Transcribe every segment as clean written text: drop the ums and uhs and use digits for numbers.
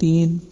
3,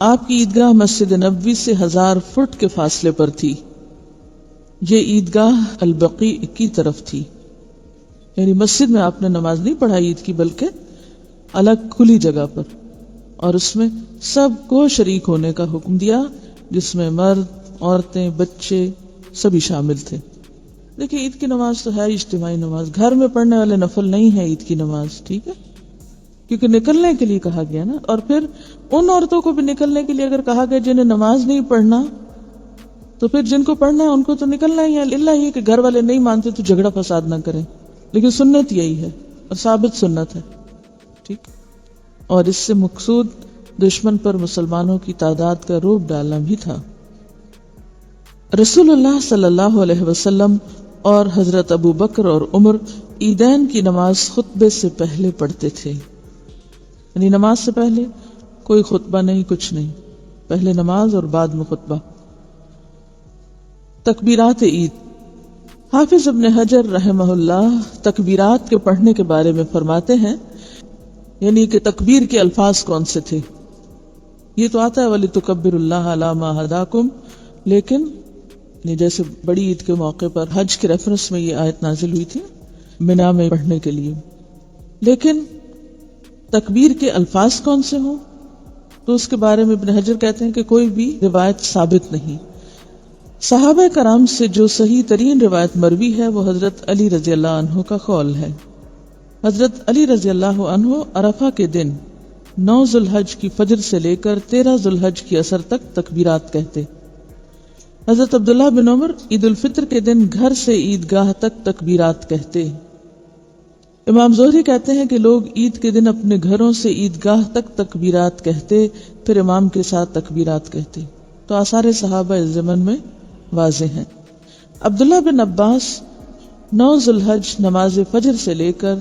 آپ کی عیدگاہ مسجد نبوی سے 1000 فٹ کے فاصلے پر تھی. یہ عیدگاہ البقیع کی طرف تھی، یعنی مسجد میں آپ نے نماز نہیں پڑھائی عید کی، بلکہ الگ کھلی جگہ پر، اور اس میں سب کو شریک ہونے کا حکم دیا، جس میں مرد، عورتیں، بچے سبھی شامل تھے. دیکھیں عید کی نماز تو ہے اجتماعی نماز، گھر میں پڑھنے والے نفل نہیں ہے عید کی نماز، ٹھیک ہے، کیونکہ نکلنے کے لیے کہا گیا نا. اور پھر ان عورتوں کو بھی نکلنے کے لیے اگر کہا گیا جنہیں نماز نہیں پڑھنا، تو پھر جن کو پڑھنا ہے ان کو تو نکلنا ہی ہے. اللہ ہی کہ گھر والے نہیں مانتے تو جھگڑا فساد نہ کریں، لیکن سنت یہی ہے اور ثابت سنت ہے، ٹھیک. اور اس سے مقصود دشمن پر مسلمانوں کی تعداد کا روب ڈالنا بھی تھا. رسول اللہ صلی اللہ علیہ وسلم اور حضرت ابو بکر اور عمر عیدین کی نماز خطبے سے پہلے پڑھتے تھے، یعنی نماز سے پہلے کوئی خطبہ نہیں، کچھ نہیں، پہلے نماز اور بعد میں خطبہ. تکبیرات عید. حافظ ابن حجر رحمہ اللہ تکبیرات کے پڑھنے کے بارے میں فرماتے ہیں، یعنی کہ تکبیر کے الفاظ کون سے تھے. یہ تو آتا ہے وَلِتُكَبِّرُ اللَّهَ عَلَى مَا هَدَاكُمْ، لیکن جیسے بڑی عید کے موقع پر حج کے ریفرنس میں یہ آیت نازل ہوئی تھی منا میں پڑھنے کے لیے. لیکن تکبیر کے الفاظ کون سے ہوں تو اس کے بارے میں ابن حجر کہتے ہیں کہ کوئی بھی روایت ثابت نہیں. صحابہ کرام سے جو صحیح ترین روایت مروی ہے وہ حضرت علی رضی اللہ عنہ کا قول ہے. حضرت علی رضی اللہ عنہ عرفہ کے دن 9 ذوالحج کی فجر سے لے کر 13 ذوالحج کی عصر تک تکبیرات کہتے. حضرت عبداللہ بن عمر عید الفطر کے دن گھر سے عیدگاہ تک تکبیرات کہتے. امام زہری کہتے ہیں کہ لوگ عید کے دن اپنے گھروں سے عیدگاہ تک تکبیرات کہتے، پھر امام کے ساتھ تکبیرات کہتے. تو آثار صحابہ اس زمن میں واضح ہیں. عبداللہ بن عباس 9 ذوالحج نماز فجر سے لے کر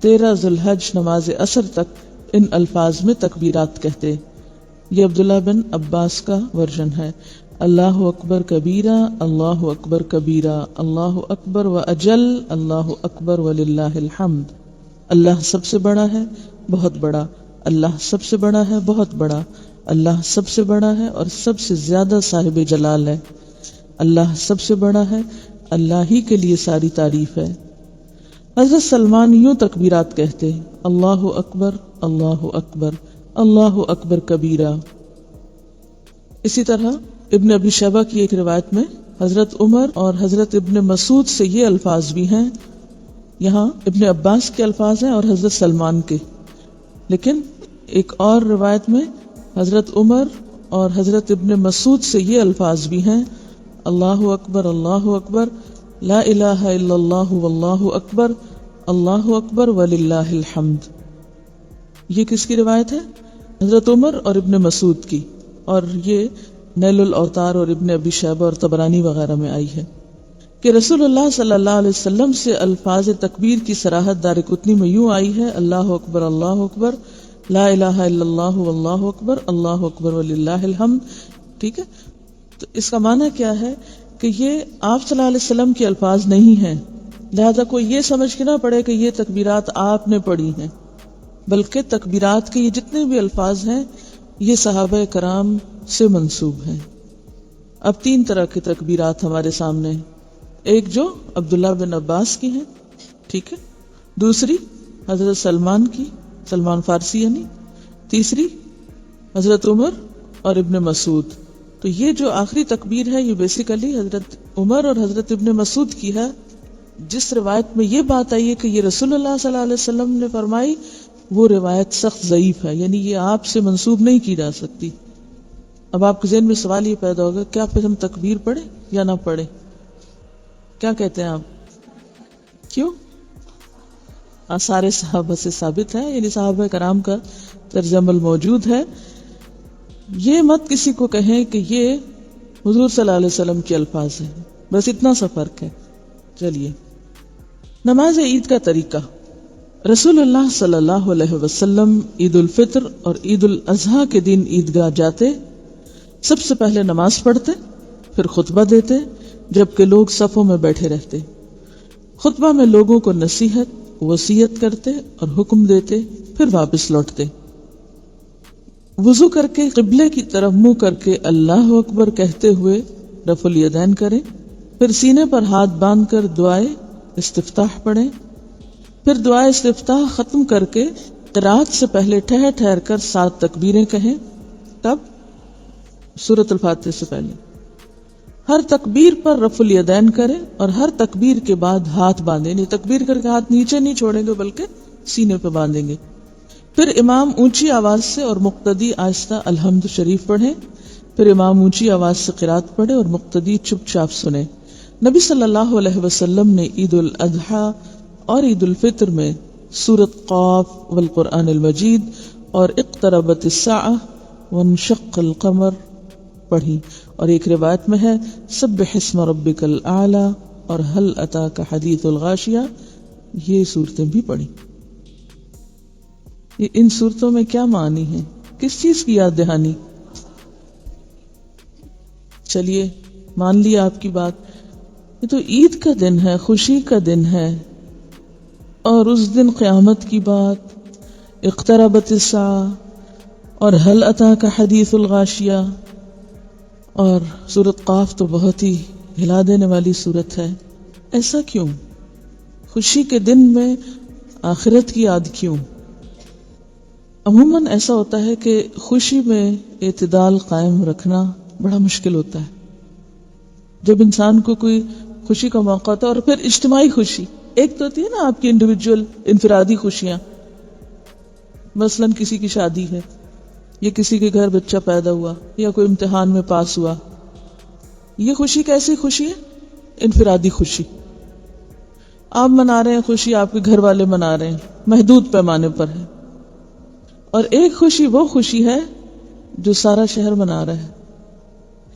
13 ذوالحج نماز عصر تک ان الفاظ میں تکبیرات کہتے. یہ عبداللہ بن عباس کا ورژن ہے. اللہ اکبر کبیرہ، اللہ اکبر کبیرہ، اللہ اکبر و اجل، اللہ اکبر وللہ الحمد. اللہ سب سے بڑا ہے، بہت بڑا، اللہ سب سے بڑا ہے، بہت بڑا، اللہ سب سے بڑا ہے اور سب سے زیادہ صاحب جلال ہے، اللہ سب سے بڑا ہے، اللہ ہی کے لیے ساری تعریف ہے. حضرت سلمان یوں تکبیرات کہتے، اللہ اکبر، اللہ اکبر، اللہ اکبر کبیرہ. اسی طرح ابن ابی شیبہ کی ایک روایت میں حضرت عمر اور حضرت ابن مسعود سے یہ الفاظ بھی ہیں. یہاں ابن عباس کے الفاظ ہیں اور حضرت سلمان کے، لیکن ایک اور روایت میں حضرت عمر اور حضرت ابن مسعود سے یہ الفاظ بھی ہیں، اللہ اکبر، اللہ اکبر، لا الہ الا اللہ واللہ اکبر، اللہ اکبر وللہ الحمد. یہ کس کی روایت ہے؟ حضرت عمر اور ابن مسعود کی، اور یہ نیل الاوتار اور ابن ابی شیبہ اور طبرانی وغیرہ میں آئی ہے کہ رسول اللہ صلی اللہ علیہ وسلم سے الفاظ تکبیر کی صراحت دارقطنی میں یوں آئی ہے، اللہ اکبر، اللہ اکبر، لا الہ الا اللہ واللہ اکبر، اللہ اکبر وللہ الحمد. ٹھیک ہے، تو اس کا معنی کیا ہے کہ یہ آپ صلی اللہ علیہ وسلم کے الفاظ نہیں ہیں، لہذا کوئی یہ سمجھ کے نہ پڑے کہ یہ تکبیرات آپ نے پڑھی ہیں، بلکہ تکبیرات کے یہ جتنے بھی الفاظ ہیں یہ صحابہ کرام سے منسوب ہیں. اب 3 طرح کی تکبیرات ہمارے سامنے ہیں. ایک جو عبداللہ بن عباس کی ہیں، ٹھیک ہے، دوسری حضرت سلمان کی، سلمان فارسی یعنی، تیسری حضرت عمر اور ابن مسعود. تو یہ جو آخری تکبیر ہے یہ بیسیکلی حضرت عمر اور حضرت ابن مسعود کی ہے. جس روایت میں یہ بات آئی ہے کہ یہ رسول اللہ صلی اللہ علیہ وسلم نے فرمائی، وہ روایت سخت ضعیف ہے، یعنی یہ آپ سے منسوب نہیں کی جا سکتی. اب آپ کے ذہن میں سوال یہ پیدا ہوگا، کیا پھر ہم تکبیر پڑھیں یا نہ پڑھیں؟ کیا کہتے ہیں آپ؟ کیوں؟ آثار صحابہ سے ثابت ہے، یعنی صحابہ کرام کا طرز عمل موجود ہے. یہ مت کسی کو کہیں کہ یہ حضور صلی اللہ علیہ وسلم کے الفاظ ہیں، بس اتنا سا فرق ہے. چلیے، نماز عید کا طریقہ. رسول اللہ صلی اللہ علیہ وسلم عید الفطر اور عید الاضحیٰ کے دن عیدگاہ جاتے، سب سے پہلے نماز پڑھتے، پھر خطبہ دیتے جبکہ لوگ صفوں میں بیٹھے رہتے. خطبہ میں لوگوں کو نصیحت، وصیت کرتے اور حکم دیتے، پھر واپس لوٹتے. وضو کر کے قبلے کی طرف منہ کر کے اللہ اکبر کہتے ہوئے رفع الیدین کریں، پھر سینے پر ہاتھ باندھ کر دعائے استفتاح پڑھیں، پھر دعائے استفتاح ختم کر کے قرات سے پہلے ٹھہر ٹھہر کر 7 تکبیریں کہیں۔ تب سورۃ الفاتحہ سے پہلے ہر تکبیر پر رفع الیدین کریں اور ہر تکبیر کے بعد ہاتھ باندھیں، یعنی تکبیر کر کے ہاتھ نیچے نہیں چھوڑیں گے بلکہ سینے پہ باندھیں گے۔ پھر امام اونچی آواز سے اور مقتدی آہستہ الحمد شریف پڑھیں، پھر امام اونچی آواز سے قرات پڑھے اور مقتدی چپ چاپ سنیں۔ نبی صلی اللہ علیہ وسلم نے عید الاضحیٰ اور عید الفطر میں سورۃ قاف والقرآن المجید اور اقتربت الساعہ وانشق القمر پڑھی، اور ایک روایت میں ہے سبح اسم ربک الاعلی اور هل اتاک حدیث الغاشیہ، یہ صورتیں بھی پڑھی۔ ان صورتوں میں کیا معنی ہے، کس چیز کی یاد دہانی؟ چلیے مان لیا آپ کی بات، یہ تو عید کا دن ہے، خوشی کا دن ہے، اور اس دن قیامت کی بات، اقتربت الساعہ اور هل اتاک حدیث الغاشیہ، اور سورۃ قاف تو بہت ہی ہلا دینے والی سورت ہے۔ ایسا کیوں؟ خوشی کے دن میں آخرت کی یاد کیوں؟ عموماً ایسا ہوتا ہے کہ خوشی میں اعتدال قائم رکھنا بڑا مشکل ہوتا ہے۔ جب انسان کو کوئی خوشی کا موقع ہوتا ہے، اور پھر اجتماعی خوشی، ایک تو ہوتی ہے نا آپ کی انڈیویجول انفرادی خوشیاں، مثلاً کسی کی شادی ہے، یا کسی کے گھر بچہ پیدا ہوا، یا کوئی امتحان میں پاس ہوا، یہ خوشی کیسی خوشی ہے؟ انفرادی خوشی۔ آپ منا رہے ہیں خوشی، آپ کے گھر والے منا رہے ہیں، محدود پیمانے پر ہے۔ اور ایک خوشی وہ خوشی ہے جو سارا شہر منا رہا ہے۔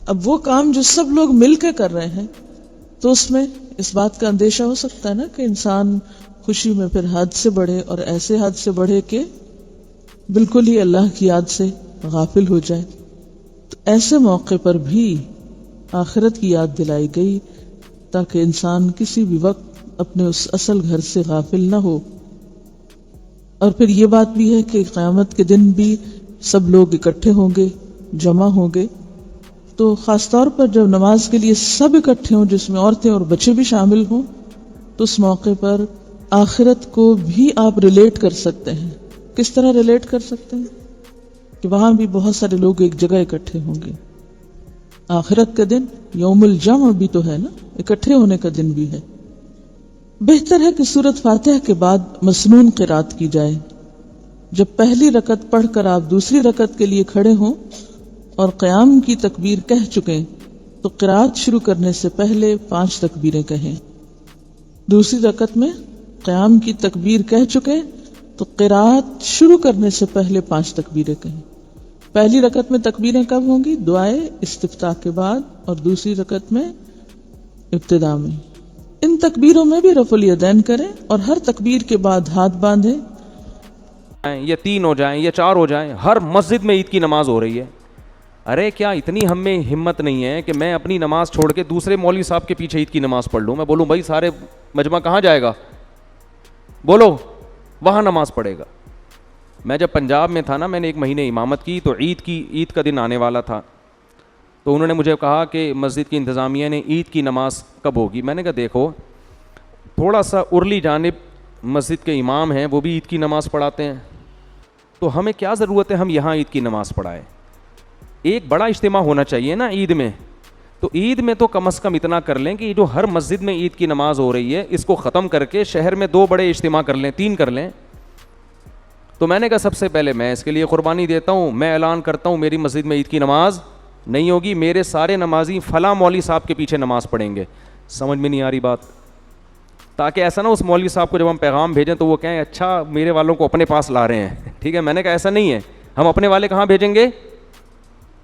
اب وہ کام جو سب لوگ مل کے کر رہے ہیں، تو اس میں اس بات کا اندیشہ ہو سکتا ہے نا کہ انسان خوشی میں پھر حد سے بڑھے، اور ایسے حد سے بڑھے کہ بالکل ہی اللہ کی یاد سے غافل ہو جائے۔ تو ایسے موقع پر بھی آخرت کی یاد دلائی گئی تاکہ انسان کسی بھی وقت اپنے اس اصل گھر سے غافل نہ ہو۔ اور پھر یہ بات بھی ہے کہ قیامت کے دن بھی سب لوگ اکٹھے ہوں گے، جمع ہوں گے، تو خاص طور پر جب نماز کے لیے سب اکٹھے ہوں، جس میں عورتیں اور بچے بھی شامل ہوں، تو اس موقع پر آخرت کو بھی آپ ریلیٹ کر سکتے ہیں۔ کس طرح ریلیٹ کر سکتے ہیں؟ کہ وہاں بھی بہت سارے لوگ ایک جگہ اکٹھے ہوں گے۔ آخرت کا دن یوم الجمع بھی تو ہے نا، اکٹھے ہونے کا دن بھی ہے۔ بہتر ہے کہ سورۃ فاتحہ کے بعد مسنون قرات کی جائے۔ جب پہلی رکعت پڑھ کر آپ دوسری رکعت کے لیے کھڑے ہوں اور قیام کی تکبیر کہہ چکیں، تو قرات شروع کرنے سے پہلے 5 تکبیریں کہیں۔ دوسری رکعت میں قیام کی تکبیر کہہ چکے تو قرات شروع کرنے سے پہلے 5 تکبیریں کہیں۔ پہلی رکعت میں تکبیریں کب ہوں گی؟ دعائے استفتاح کے بعد، اور دوسری رکعت میں ابتدا میں۔ ان تکبیروں میں بھی رفع الیدین کریں اور ہر تکبیر کے بعد ہاتھ باندھیں۔ یا 3 ہو جائیں یا 4 ہو جائیں، ہر مسجد میں عید کی نماز ہو رہی ہے۔ ارے کیا اتنی ہم میں ہمت نہیں ہے کہ میں اپنی نماز چھوڑ کے دوسرے مولوی صاحب کے پیچھے عید کی نماز پڑھ لوں؟ میں بولوں بھائی سارے مجمع کہاں جائے گا؟ بولو، وہاں نماز پڑھے گا۔ میں جب پنجاب میں تھا نا، میں نے 1 مہینے امامت کی، تو عید کا دن آنے والا تھا، تو انہوں نے مجھے کہا کہ مسجد کی انتظامیہ نے عید کی نماز کب ہوگی؟ میں نے کہا دیکھو، تھوڑا سا ارلی جانب مسجد کے امام ہیں، وہ بھی عید کی نماز پڑھاتے ہیں، تو ہمیں کیا ضرورت ہے ہم یہاں عید کی نماز پڑھائیں؟ ایک بڑا اجتماع ہونا چاہیے نا عید میں، تو عید میں تو کم از کم اتنا کر لیں کہ جو ہر مسجد میں عید کی نماز ہو رہی ہے، اس کو ختم کر کے شہر میں 2 بڑے اجتماع کر لیں، 3 کر لیں۔ تو میں نے کہا سب سے پہلے میں اس کے لیے قربانی دیتا ہوں، میں اعلان کرتا ہوں میری مسجد میں عید کی نماز نہیں ہوگی، میرے سارے نمازی فلاں مولوی صاحب کے پیچھے نماز پڑھیں گے۔ سمجھ میں نہیں آ رہی بات؟ تاکہ ایسا نہ اس مولوی صاحب کو جب ہم پیغام بھیجیں تو وہ کہیں اچھا میرے والوں کو اپنے پاس لا رہے ہیں، ٹھیک ہے؟ میں نے کہا ایسا نہیں ہے، ہم اپنے والے کہاں بھیجیں گے؟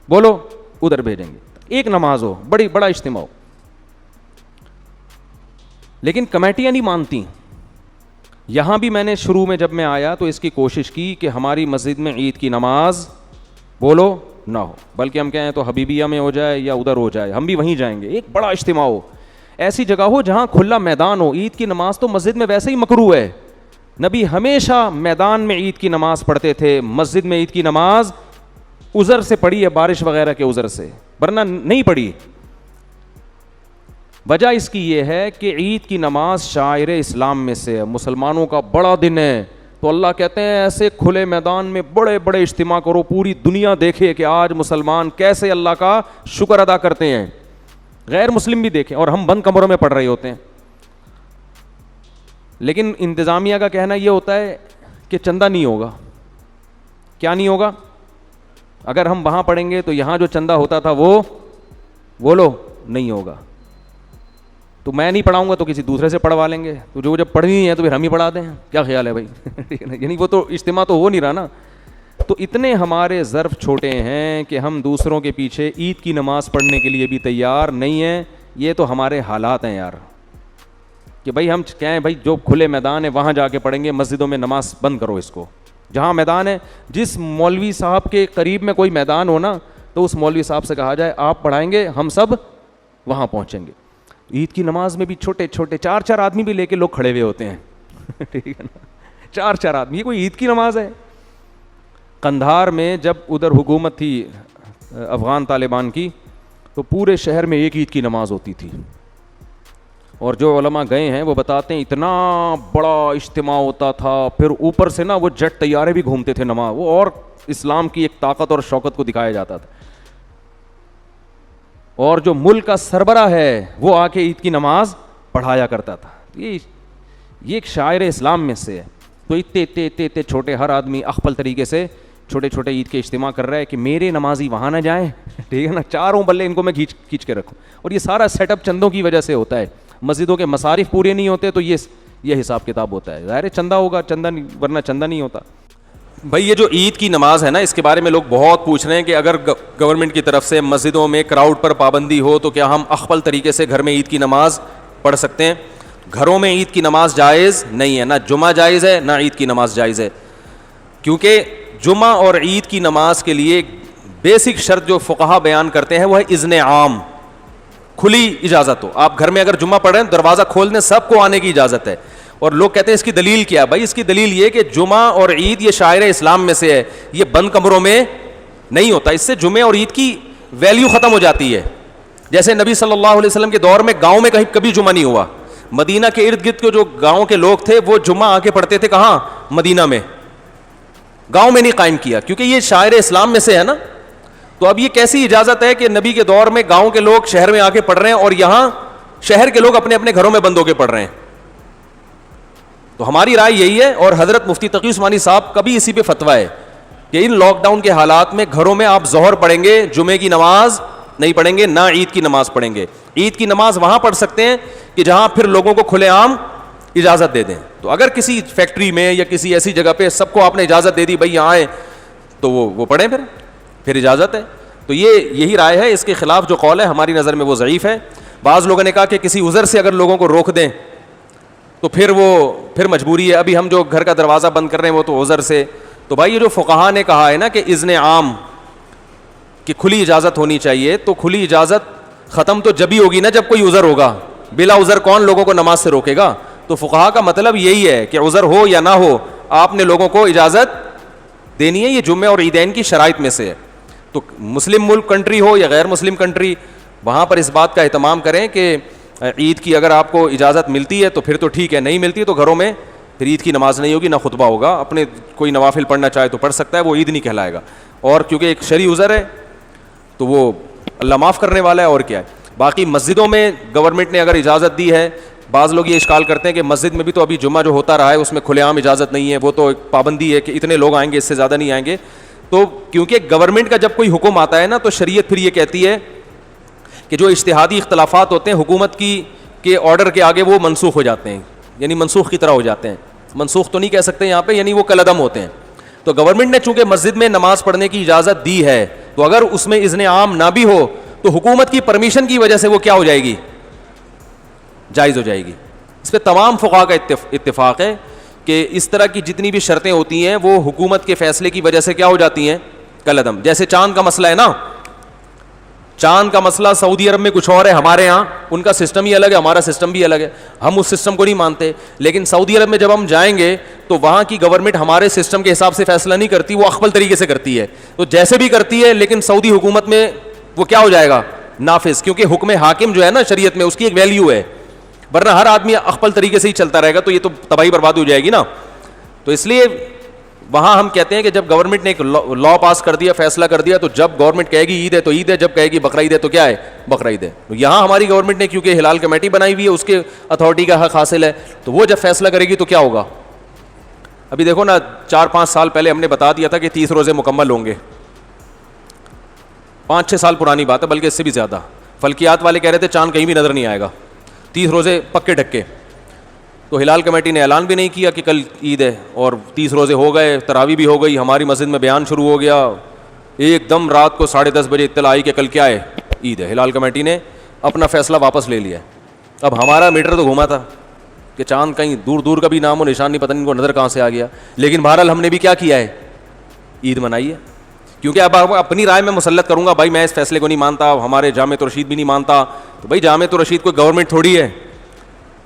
بولو، ادھر بھیجیں گے، ایک نماز ہو، بڑا اجتماع ہو۔ لیکن کمیٹیاں نہیں مانتی۔ یہاں بھی میں نے شروع میں جب میں آیا تو اس کی کوشش کی کہ ہماری مسجد میں عید کی نماز بولو نہ ہو، بلکہ ہم کہیں تو حبیبیہ میں ہو جائے یا ادھر ہو جائے، ہم بھی وہیں جائیں گے، ایک بڑا اجتماع ہو، ایسی جگہ ہو جہاں کھلا میدان ہو۔ عید کی نماز تو مسجد میں ویسے ہی مکروہ ہے، نبی ہمیشہ میدان میں عید کی نماز پڑھتے تھے، مسجد میں عید کی نماز عذر سے پڑھی ہے, بارش وغیرہ کے عذر سے, ورنہ نہیں پڑھی. وجہ اس کی یہ ہے کہ عید کی نماز شاعر اسلام میں سے ہے, مسلمانوں کا بڑا دن ہے. تو اللہ کہتے ہیں ایسے کھلے میدان میں بڑے بڑے اجتماع کرو, پوری دنیا دیکھے کہ آج مسلمان کیسے اللہ کا شکر ادا کرتے ہیں, غیر مسلم بھی دیکھیں, اور ہم بند کمروں میں پڑھ رہے ہوتے ہیں. لیکن انتظامیہ کا کہنا یہ ہوتا ہے کہ چندہ نہیں ہوگا. کیا نہیں ہوگا؟ اگر ہم وہاں پڑھیں گے تو یہاں جو چندہ ہوتا تھا وہ بولو نہیں ہوگا. تو میں نہیں پڑھاؤں گا تو کسی دوسرے سے پڑھوا لیں گے, تو جو جب پڑھنی ہے تو پھر ہم ہی پڑھا دیں. کیا خیال ہے بھائی؟ یعنی وہ تو اجتماع تو ہو نہیں رہا نا. تو اتنے ہمارے ظرف چھوٹے ہیں کہ ہم دوسروں کے پیچھے عید کی نماز پڑھنے کے لیے بھی تیار نہیں ہیں. یہ تو ہمارے حالات ہیں یار, کہ بھائی ہم کہیں بھائی جو کھلے میدان ہے وہاں جا کے پڑھیں گے, مسجدوں میں نماز بند کرو اس کو. جہاں میدان ہے, جس مولوی صاحب کے قریب میں کوئی میدان ہو نا, تو اس مولوی صاحب سے کہا جائے آپ پڑھائیں گے, ہم سب وہاں پہنچیں گے. عید کی نماز میں بھی چھوٹے چھوٹے 4 آدمی بھی لے کے لوگ کھڑے ہوئے ہوتے ہیں. ٹھیک ہے نا, 4 آدمی, یہ کوئی عید کی نماز ہے؟ قندھار میں جب ادھر حکومت تھی افغان طالبان کی, تو پورے شہر میں ایک عید کی نماز ہوتی تھی. اور جو علماء گئے ہیں وہ بتاتے ہیں اتنا بڑا اجتماع ہوتا تھا, پھر اوپر سے نا وہ جٹ طیارے بھی گھومتے تھے نماز, وہ اور اسلام کی ایک طاقت اور شوکت کو دکھایا جاتا تھا. اور جو ملک کا سربراہ ہے وہ آ کے عید کی نماز پڑھایا کرتا تھا. یہ ایک شاعر اسلام میں سے ہے. تو اتنے چھوٹے, ہر آدمی اخپل طریقے سے چھوٹے چھوٹے عید کے اجتماع کر رہا ہے کہ میرے نمازی وہاں نہ جائیں. ٹھیک ہے نا, چاروں بلے ان کو میں کھینچ کے رکھوں. اور یہ سارا سیٹ اپ چندوں کی وجہ سے ہوتا ہے. مسجدوں کے مصارف پورے نہیں ہوتے تو یہ حساب کتاب ہوتا ہے. ظاہر چندہ ہوگا, چندہ نہیں, ورنہ چندہ نہیں ہوتا. بھائی یہ جو عید کی نماز ہے نا, اس کے بارے میں لوگ بہت پوچھ رہے ہیں کہ اگر گورنمنٹ کی طرف سے مسجدوں میں کراؤڈ پر پابندی ہو تو کیا ہم اخپل طریقے سے گھر میں عید کی نماز پڑھ سکتے ہیں؟ گھروں میں عید کی نماز جائز نہیں ہے, نہ جمعہ جائز ہے نہ عید کی نماز جائز ہے. کیونکہ جمعہ اور عید کی نماز کے لیے بیسک شرط جو فقہا بیان کرتے ہیں وہ ہے اذن عام, کھلی اجازت ہو. آپ گھر میں اگر جمعہ پڑھ رہے ہیں دروازہ کھول دیں, سب کو آنے کی اجازت ہے. اور لوگ کہتے ہیں اس کی دلیل کیا ہے؟ بھائی اس کی دلیل یہ کہ جمعہ اور عید یہ شاعر اسلام میں سے ہے, یہ بند کمروں میں نہیں ہوتا. اس سے جمعے اور عید کی ویلیو ختم ہو جاتی ہے. جیسے نبی صلی اللہ علیہ وسلم کے دور میں گاؤں میں کہیں کبھی جمعہ نہیں ہوا. مدینہ کے ارد گرد کے جو گاؤں کے لوگ تھے وہ جمعہ آ کے پڑھتے تھے کہاں؟ مدینہ میں. گاؤں میں نہیں قائم کیا, کیونکہ یہ شاعر اسلام میں سے ہے نا. تو اب یہ کیسی اجازت ہے کہ نبی کے دور میں گاؤں کے لوگ شہر میں آ کے پڑھ رہے ہیں اور یہاں شہر کے لوگ اپنے اپنے گھروں میں بند ہو کے پڑھ رہے ہیں؟ تو ہماری رائے یہی ہے, اور حضرت مفتی تقی عثمانی صاحب کا بھی اسی پہ فتویٰ ہے کہ ان لاک ڈاؤن کے حالات میں گھروں میں آپ ظہر پڑھیں گے, جمعے کی نماز نہیں پڑھیں گے, نہ عید کی نماز پڑھیں گے. عید کی نماز وہاں پڑھ سکتے ہیں کہ جہاں پھر لوگوں کو کھلے عام اجازت دے دیں. تو اگر کسی فیکٹری میں یا کسی ایسی جگہ پہ سب کو آپ نے اجازت دے دی بھائی یہاں آئیں, تو وہ پڑھیں, پھر اجازت ہے. تو یہی رائے ہے. اس کے خلاف جو قول ہے ہماری نظر میں وہ ضعیف ہے. بعض لوگوں نے کہا کہ کسی عذر سے اگر لوگوں کو روک دیں تو پھر مجبوری ہے. ابھی ہم جو گھر کا دروازہ بند کر رہے ہیں وہ تو عذر سے. تو بھائی یہ جو فقہا نے کہا ہے نا کہ اذن عام کہ کھلی اجازت ہونی چاہیے, تو کھلی اجازت ختم تو جبھی ہوگی نا جب کوئی عذر ہوگا. بلا عذر کون لوگوں کو نماز سے روکے گا؟ تو فقہا کا مطلب یہی ہے کہ عذر ہو یا نہ ہو آپ نے لوگوں کو اجازت دینی ہے. یہ جمعے اور عیدین کی شرائط میں سے ہے. تو مسلم ملک کنٹری ہو یا غیر مسلم کنٹری, وہاں پر اس بات کا اہتمام کریں کہ عید کی اگر آپ کو اجازت ملتی ہے تو پھر تو ٹھیک ہے, نہیں ملتی تو گھروں میں پھر عید کی نماز نہیں ہوگی, نہ خطبہ ہوگا. اپنے کوئی نوافل پڑھنا چاہے تو پڑھ سکتا ہے, وہ عید نہیں کہلائے گا. اور کیونکہ ایک شرعی عذر ہے تو وہ اللہ معاف کرنے والا ہے, اور کیا ہے. باقی مسجدوں میں گورنمنٹ نے اگر اجازت دی ہے, بعض لوگ یہ اشکال کرتے ہیں کہ مسجد میں بھی تو ابھی جمعہ جو ہوتا رہا ہے اس میں کھلے عام اجازت نہیں ہے, وہ تو ایک پابندی ہے کہ اتنے لوگ آئیں گے, اس سے زیادہ نہیں آئیں گے. تو کیونکہ گورنمنٹ کا جب کوئی حکم آتا ہے نا تو شریعت پھر یہ کہتی ہے کہ جو اجتہادی اختلافات ہوتے ہیں حکومت کے آرڈر کے آگے وہ منسوخ ہو جاتے ہیں, یعنی منسوخ کی طرح ہو جاتے ہیں. منسوخ تو نہیں کہہ سکتے یہاں پہ, یعنی وہ کالعدم ہوتے ہیں. تو گورنمنٹ نے چونکہ مسجد میں نماز پڑھنے کی اجازت دی ہے, تو اگر اس میں اذن عام نہ بھی ہو تو حکومت کی پرمیشن کی وجہ سے وہ کیا ہو جائے گی؟ جائز ہو جائے گی. اس پہ تمام فقہا کا اتفاق ہے کہ اس طرح کی جتنی بھی شرطیں ہوتی ہیں وہ حکومت کے فیصلے کی وجہ سے کیا ہو جاتی ہیں؟ کالعدم. جیسے چاند کا مسئلہ ہے نا, چاند کا مسئلہ سعودی عرب میں کچھ اور ہے, ہمارے ہاں ان کا سسٹم ہی الگ ہے, ہمارا سسٹم بھی الگ ہے, ہم اس سسٹم کو نہیں مانتے. لیکن سعودی عرب میں جب ہم جائیں گے تو وہاں کی گورنمنٹ ہمارے سسٹم کے حساب سے فیصلہ نہیں کرتی, وہ اخبل طریقے سے کرتی ہے. تو جیسے بھی کرتی ہے, لیکن سعودی حکومت میں وہ کیا ہو جائے گا, نافذ, کیونکہ حکم حاکم جو ہے نا شریعت میں اس کی ایک ویلیو ہے, ورنہ ہر آدمی اخبل طریقے سے ہی چلتا رہے گا تو یہ تو تباہی برباد ہو جائے گی نا. تو اس لیے وہاں ہم کہتے ہیں کہ جب گورنمنٹ نے ایک لا پاس کر دیا, فیصلہ کر دیا, تو جب گورنمنٹ کہے گی عید ہے تو عید ہے, جب کہے گی بقرہ عید ہے تو کیا ہے, بقرہ عید ہے. یہاں ہماری گورنمنٹ نے کیونکہ ہلال کمیٹی بنائی ہوئی ہے, اس کے اتھارٹی کا حق حاصل ہے, تو وہ جب فیصلہ کرے گی تو کیا ہوگا. ابھی دیکھو نا, 4-5 سال پہلے ہم نے بتا دیا تھا کہ 30 روزے مکمل ہوں گے, 5-6 سال پرانی بات ہے, بلکہ اس سے بھی زیادہ. فلکیات والے کہہ رہے تھے چاند کہیں بھی نظر نہیں آئے گا, 30 روزے پکے ڈھکے. تو ہلال کمیٹی نے اعلان بھی نہیں کیا کہ کل عید ہے, اور 30 روزے ہو گئے, تراویح بھی ہو گئی, ہماری مسجد میں بیان شروع ہو گیا, ایک دم رات کو 10:30 بجے اطلاع آئی کہ کل کیا ہے, عید ہے. ہلال کمیٹی نے اپنا فیصلہ واپس لے لیا. اب ہمارا میٹر تو گھوما تھا کہ چاند کہیں دور دور کا بھی نام و نشان نہیں, پتہ نہیں ان کو نظر کہاں سے آ گیا. لیکن بہرحال ہم نے بھی کیا کیا ہے, عید منائی ہے. کیونکہ اب اپنی رائے میں مسلط کروں گا, بھائی میں اس فیصلے کو نہیں مانتا, ہمارے جامع رشید بھی نہیں مانتا, تو بھائی جامع رشید کوئی گورنمنٹ تھوڑی ہے.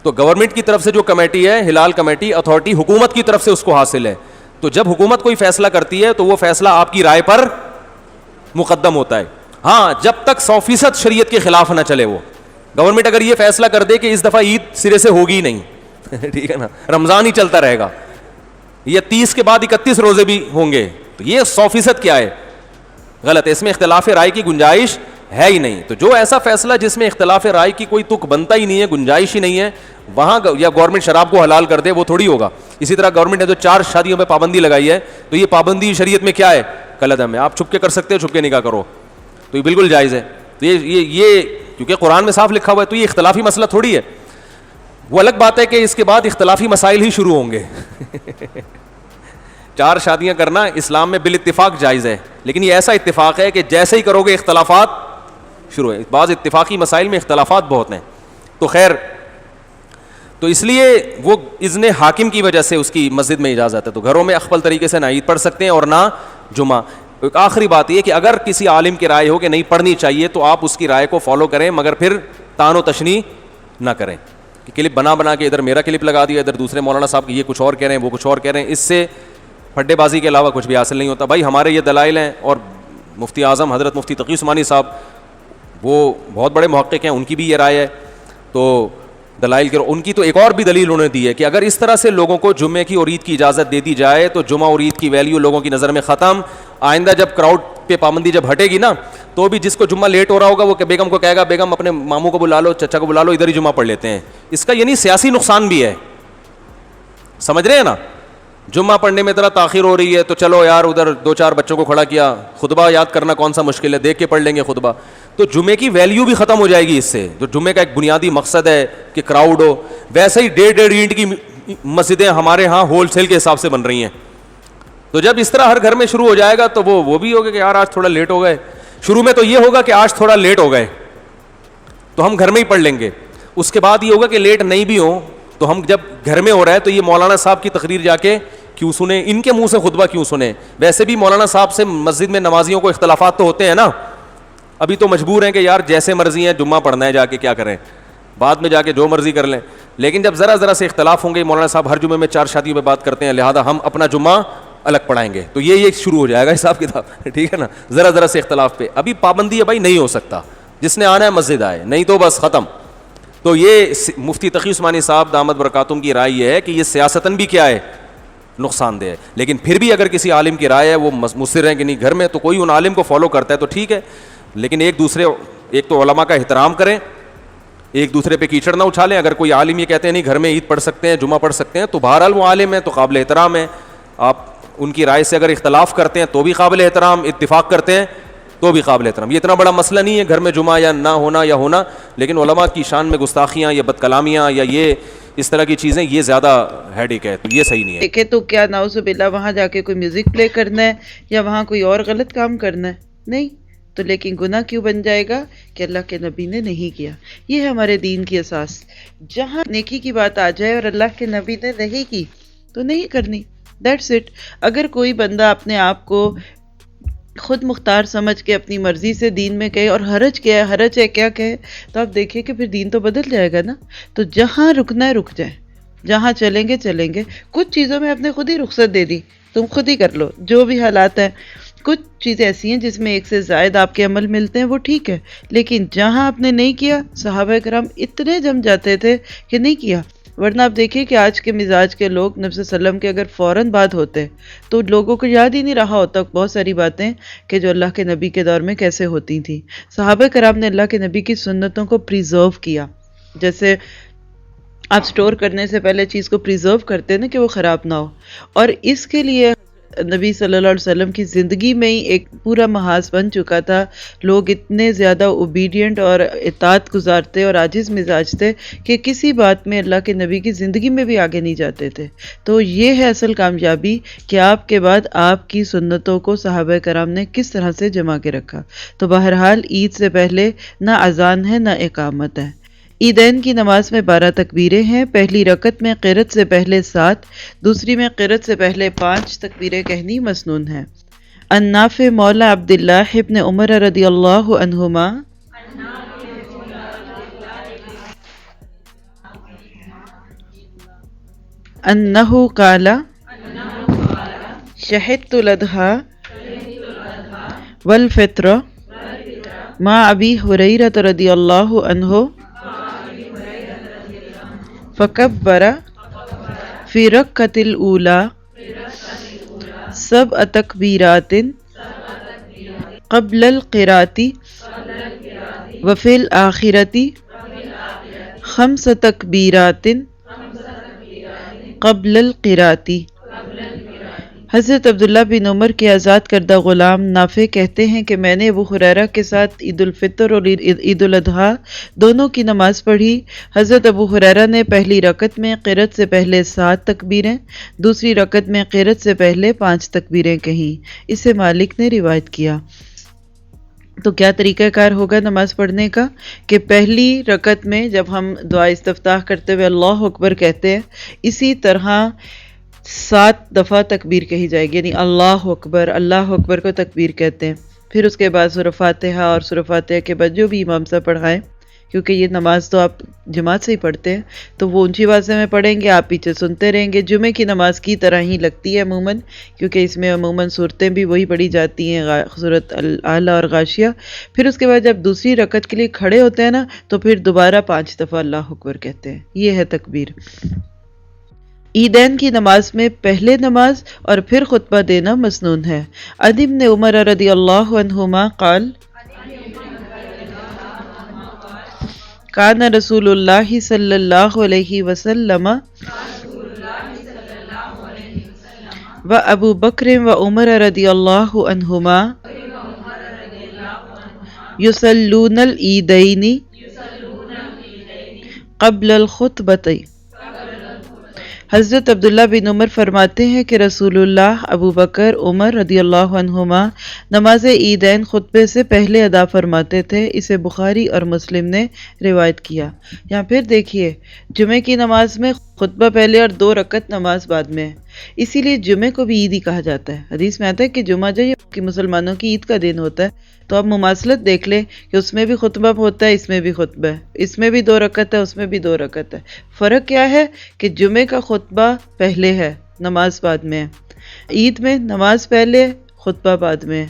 تو گورنمنٹ کی طرف سے جو کمیٹی ہے, ہلال کمیٹی اتھارٹی, حکومت کی طرف سے اس کو حاصل ہے. تو جب حکومت کوئی فیصلہ کرتی ہے تو وہ فیصلہ آپ کی رائے پر مقدم ہوتا ہے. ہاں, جب تک 100% شریعت کے خلاف نہ چلے. وہ گورنمنٹ اگر یہ فیصلہ کر دے کہ اس دفعہ عید سرے سے ہوگی ہی نہیں, ٹھیک ہے نا, رمضان ہی چلتا رہے گا, یا 30 کے بعد 31 روزے بھی ہوں گے, تو یہ 100% کیا ہے, غلط ہے. اس میں اختلاف رائے کی گنجائش ہے ہی نہیں. تو جو ایسا فیصلہ جس میں اختلاف رائے کی کوئی تک بنتا ہی نہیں ہے, گنجائش ہی نہیں ہے, وہاں یا گورنمنٹ شراب کو حلال کر دے, وہ تھوڑی ہوگا. اسی طرح گورنمنٹ نے جو 4 شادیوں پہ پابندی لگائی ہے, تو یہ پابندی شریعت میں کیا ہے, کالعدم ہے. آپ چھپ کے کر سکتے ہو, چھپ کے نکاح کرو, تو یہ بالکل جائز ہے. تو یہ کیونکہ قرآن میں صاف لکھا ہوا ہے, تو یہ اختلافی مسئلہ تھوڑی ہے. وہ الگ بات ہے کہ اس کے بعد اختلافی مسائل ہی شروع ہوں گے. 4 شادیاں کرنا اسلام میں بالاتفاق جائز ہے, لیکن یہ ایسا اتفاق ہے کہ جیسے ہی کرو گے اختلافات شروع ہے. بعض اتفاقی مسائل میں اختلافات بہت ہیں. تو خیر, تو اس لیے وہ اذن حاکم کی وجہ سے اس کی مسجد میں اجازت ہے. تو گھروں میں اخبل طریقے سے نہ عید پڑھ سکتے ہیں اور نہ جمعہ. ایک آخری بات یہ کہ اگر کسی عالم کی رائے ہو کہ نہیں پڑھنی چاہیے, تو آپ اس کی رائے کو فالو کریں, مگر پھر تان و تشنیع نہ کریں کہ کلپ بنا کے ادھر میرا کلپ لگا دیا, ادھر دوسرے مولانا صاحب کی یہ کچھ اور کہہ رہے ہیں, وہ کچھ اور کہہ رہے ہیں. اس سے پھڈے بازی کے علاوہ کچھ بھی حاصل نہیں ہوتا. بھائی ہمارے یہ دلائل ہیں, اور مفتی اعظم حضرت مفتی تقی عثمانی صاحب وہ بہت بڑے محقق ہیں, ان کی بھی یہ رائے ہے. تو دلائل کے ان کی تو ایک اور بھی دلیل انہوں نے دی ہے کہ اگر اس طرح سے لوگوں کو جمعے کی اور عید کی اجازت دے دی جائے تو جمعہ اور عید کی ویلیو لوگوں کی نظر میں ختم. آئندہ جب کراؤڈ پہ پابندی جب ہٹے گی نا, تو بھی جس کو جمعہ لیٹ ہو رہا ہوگا وہ بیگم کو کہے گا, بیگم اپنے ماموں کو بلا لو, چچا کو بلا لو, ادھر ہی جمعہ پڑھ لیتے ہیں. اس کا یعنی سیاسی نقصان بھی ہے, سمجھ رہے ہیں نا. جمعہ پڑھنے میں ذرا تاخیر ہو رہی ہے, تو چلو یار ادھر 2-4 بچوں کو کھڑا کیا, خطبہ یاد کرنا کون سا مشکل ہے, دیکھ کے پڑھ لیں گے خطبہ. تو جمعے کی ویلیو بھی ختم ہو جائے گی اس سے, جو جمعے کا ایک بنیادی مقصد ہے کہ کراؤڈ ہو. ویسے ہی 1.5 اینٹ کی مسجدیں ہمارے ہاں ہول سیل کے حساب سے بن رہی ہیں. تو جب اس طرح ہر گھر میں شروع ہو جائے گا, تو وہ بھی ہوگا کہ یار آج تھوڑا لیٹ ہو گئے. شروع میں تو یہ ہوگا کہ آج تھوڑا لیٹ ہو گئے, تو ہم گھر میں ہی پڑھ لیں گے. اس کے بعد یہ ہوگا کہ لیٹ نہیں بھی ہوں, تو ہم جب گھر میں ہو رہا ہے تو یہ مولانا صاحب کی تقریر جا کے کیوں سنیں, ان کے منہ سے خطبہ کیوں سنیں. ویسے بھی مولانا صاحب سے مسجد میں نمازیوں کو اختلافات تو ہوتے ہیں نا, ابھی تو مجبور ہیں کہ یار جیسے مرضی ہیں جمعہ پڑھنا ہے, جا کے کیا کریں, بعد میں جا کے جو مرضی کر لیں. لیکن جب ذرا سے اختلاف ہوں گے, مولانا صاحب ہر جمعے میں 4 شادیوں پہ بات کرتے ہیں, لہذا ہم اپنا جمعہ الگ پڑھائیں گے, تو یہ شروع ہو جائے گا حساب کتاب, ٹھیک ہے نا. ذرا سے اختلاف پہ ابھی پابندی ہے, بھائی نہیں ہو سکتا, جس نے آنا ہے مسجد آئے, نہیں تو بس ختم. تو یہ مفتی تقی عثمانی صاحب دامت برکاتہم کی رائے یہ ہے کہ یہ سیاستاً بھی کیا ہے, نقصان دہ ہے. لیکن پھر بھی اگر کسی عالم کی رائے ہے, وہ مصر ہیں کہ نہیں گھر میں, تو کوئی ان عالم کو فالو کرتا ہے تو ٹھیک ہے. لیکن ایک تو علماء کا احترام کریں, ایک دوسرے پہ کیچڑ نہ اچھالیں. اگر کوئی عالم یہ کہتے ہیں نہیں گھر میں عید پڑھ سکتے ہیں, جمعہ پڑھ سکتے ہیں, تو بہرحال وہ عالم ہے تو قابل احترام ہے. آپ ان کی رائے سے اگر اختلاف کرتے ہیں تو بھی قابل احترام, اتفاق کرتے ہیں تو بھی قابل احترام. یہ اتنا بڑا مسئلہ نہیں ہے گھر میں جمعہ یا نہ ہونا یا ہونا, لیکن علماء کی شان میں گستاخیاں یا بد کلامیاں یا یہ اس طرح کی چیزیں, یہ زیادہ ہیڈیک ہے, تو یہ صحیح نہیں ہے. دیکھے تو کیا نعوذ باللہ وہاں جا کے کوئی میوزک پلے کرنا ہے یا وہاں کوئی اور غلط کام کرنا ہے, نہیں تو لیکن گناہ کیوں بن جائے گا کہ اللہ کے نبی نے نہیں کیا. یہ ہے ہمارے دین کی اساس. جہاں نیکی کی بات آ جائے اور اللہ کے نبی نے نہیں کی تو نہیں کرنی, دیٹس اٹ. اگر کوئی بندہ اپنے آپ کو خود مختار سمجھ کے اپنی مرضی سے دین میں کہے اور حرج کیا ہے، حرج ہے کیا کہے، تو آپ دیکھیے کہ پھر دین تو بدل جائے گا نا. تو جہاں رکنا ہے رک جائیں، جہاں چلیں گے. کچھ چیزوں میں آپ نے خود ہی رخصت دے دی، تم خود ہی کر لو جو بھی حالات ہیں. کچھ چیزیں ایسی ہیں جس میں ایک سے زائد آپ کے عمل ملتے ہیں، وہ ٹھیک ہے، لیکن جہاں آپ نے نہیں کیا، صحابہ کرام اتنے جم جاتے تھے کہ نہیں کیا. ورنہ آپ دیکھیے کہ آج کے مزاج کے لوگ نبی صلی اللہ علیہ وسلم کے اگر فوراً بات ہوتے تو لوگوں کو یاد ہی نہیں رہا ہوتا بہت ساری باتیں کہ جو اللہ کے نبی کے دور میں کیسے ہوتی تھیں. صحابہ کرام نے اللہ کے نبی کی سنتوں کو پریزرو کیا. جیسے آپ سٹور کرنے سے پہلے چیز کو پریزرو کرتے ہیں نا کہ وہ خراب نہ ہو، اور اس کے لیے نبی صلی اللہ علیہ وسلم کی زندگی میں ہی ایک پورا محاذ بن چکا تھا. لوگ اتنے زیادہ اوبیڈینٹ اور اطاعت گزار تھے اور عاجز مزاج تھے کہ کسی بات میں اللہ کے نبی کی زندگی میں بھی آگے نہیں جاتے تھے. تو یہ ہے اصل کامیابی کہ آپ کے بعد آپ کی سنتوں کو صحابہ کرام نے کس طرح سے جما کے رکھا. تو بہرحال عید سے پہلے نہ اذان ہے نہ اقامت ہے. عیدین کی نماز میں 12 تکبیریں ہیں. پہلی رکعت میں قرأت سے پہلے 7، دوسری میں قرأت سے پہلے 5 تکبیریں کہنی مسنون ہے. عن نافع مولا عبداللہ ابن عمر رضی اللہ عنہما انہ قال شہدت الاضحیٰ والفطر مع ابی ہریرہ رضی اللہ عنہ فکبر فی رکعۃ الاولی 7 تکبیرات قبل القراءۃ وفی الآخرۃ 5 تکبیرات قبل القراءۃ. حضرت عبداللہ بن عمر کے آزاد کردہ غلام نافع کہتے ہیں کہ میں نے ابو ہریرہ کے ساتھ عید الفطر اور عید الاضحیٰ دونوں کی نماز پڑھی. حضرت ابو ہریرہ نے پہلی رکعت میں قرأت سے پہلے 7 تکبیریں، دوسری رکعت میں قرأت سے پہلے 5 تکبیریں کہیں. اسے مالک نے روایت کیا. تو کیا طریقہ کار ہوگا نماز پڑھنے کا کہ پہلی رکعت میں جب ہم دعا استفتاح کرتے ہوئے اللہ اکبر کہتے ہیں، اسی طرح 7 دفعہ تکبیر کہی جائے گی، یعنی اللہ اکبر کو تکبیر کہتے ہیں. پھر اس کے بعد سورہ فاتحہ، اور سورہ فاتحہ کے بعد جو بھی امام صاحب پڑھائیں، کیونکہ یہ نماز تو آپ جماعت سے ہی پڑھتے ہیں تو وہ اونچی آواز میں پڑھیں گے، آپ پیچھے سنتے رہیں گے. جمعے کی نماز کی طرح ہی لگتی ہے عموماً، کیونکہ اس میں عموماً صورتیں بھی وہی پڑھی جاتی ہیں، سورۃ الاعلی اور غاشیہ. پھر اس کے بعد جب دوسری رکعت کے لیے کھڑے ہوتے ہیں نا تو پھر دوبارہ 5 دفعہ اللہ اکبر کہتے ہیں. یہ ہے تکبیر. عیدین کی نماز میں پہلے نماز اور پھر خطبہ دینا مسنون ہے. عن ابن عمر رضی اللہ عنہما قال کان رسول اللہ صلی اللہ علیہ وسلم و ابو بکر و عمر رضی اللہ عنہما یصلون العیدین قبل الخطبۃ. حضرت عبداللہ بن عمر فرماتے ہیں کہ رسول اللہ، ابو بکر، عمر رضی اللہ عنہما نماز عیدین خطبے سے پہلے ادا فرماتے تھے. اسے بخاری اور مسلم نے روایت کیا. یہاں پھر دیکھیے جمعے کی نماز میں خطبہ پہلے اور 2 رکعت نماز بعد میں ہے، اسی لیے جمعے کو بھی عید ہی کہا جاتا ہے. حدیث میں آتا ہے کہ جمعہ جو کہ مسلمانوں کی عید کا دن ہوتا ہے، تو آپ مماثلت دیکھ لیں کہ اس میں بھی خطبہ ہوتا ہے، اس میں بھی خطبہ ہے، اس میں بھی 2 رکعت ہے، اس میں بھی 2 رکعت ہے. فرق کیا ہے کہ جمعے کا خطبہ پہلے ہے، نماز بعد میں ہے. عید میں نماز پہلے، خطبہ بعد میں ہے.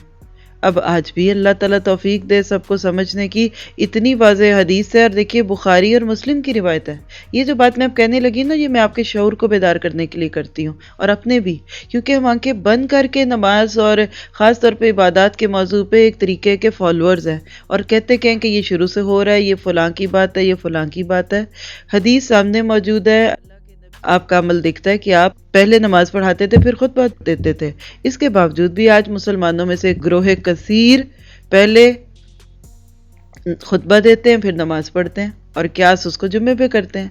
اب آج بھی اللہ تعالیٰ توفیق دے سب کو سمجھنے کی. اتنی واضح حدیث ہے، اور دیکھیے بخاری اور مسلم کی روایت ہے. یہ جو بات میں اب کہنے لگی نا، یہ میں آپ کے شعور کو بیدار کرنے کے لیے کرتی ہوں، اور اپنے بھی، کیونکہ ہم آنکھیں بند کر کے نماز اور خاص طور پہ عبادات کے موضوع پہ ایک طریقے کے فالوورز ہیں، اور کہتے کہیں کہ یہ شروع سے ہو رہا ہے، یہ فلاں کی بات ہے، یہ فلاں کی بات ہے. حدیث سامنے موجود ہے، آپ کا عمل دکھتا ہے کہ آپ پہلے نماز پڑھاتے تھے پھر خطبہ دیتے تھے. اس کے باوجود بھی آج مسلمانوں میں سے گروہ کثیر پہلے خطبہ دیتے ہیں پھر نماز پڑھتے ہیں، اور قیاس اس کو جمعے پہ کرتے ہیں.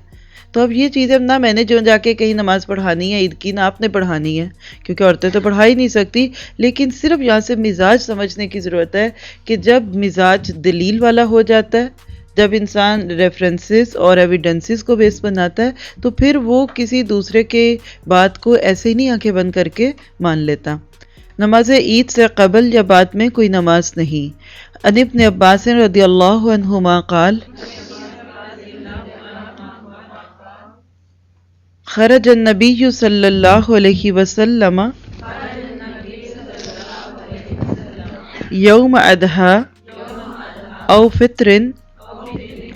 تو اب یہ چیزیں نہ میں نے جو جا کے کہیں نماز پڑھانی ہے عید کی، نہ آپ نے پڑھانی ہے، کیونکہ عورتیں تو پڑھا ہی نہیں سکتی. لیکن صرف یہاں سے مزاج سمجھنے کی ضرورت ہے کہ جب مزاج دلیل والا ہو جاتا ہے، جب انسان ریفرنسز اور ایویڈنسز کو بیس بناتا ہے، تو پھر وہ کسی دوسرے کے بات کو ایسے ہی نہیں آنکھیں بند کر کے مان لیتا. نماز عید سے قبل یا بعد میں کوئی نماز نہیں۔ عن ابن عباس رضی اللہ عنہما قال خرج النبی صلی اللہ علیہ وسلم یوم اضحیٰ او فطر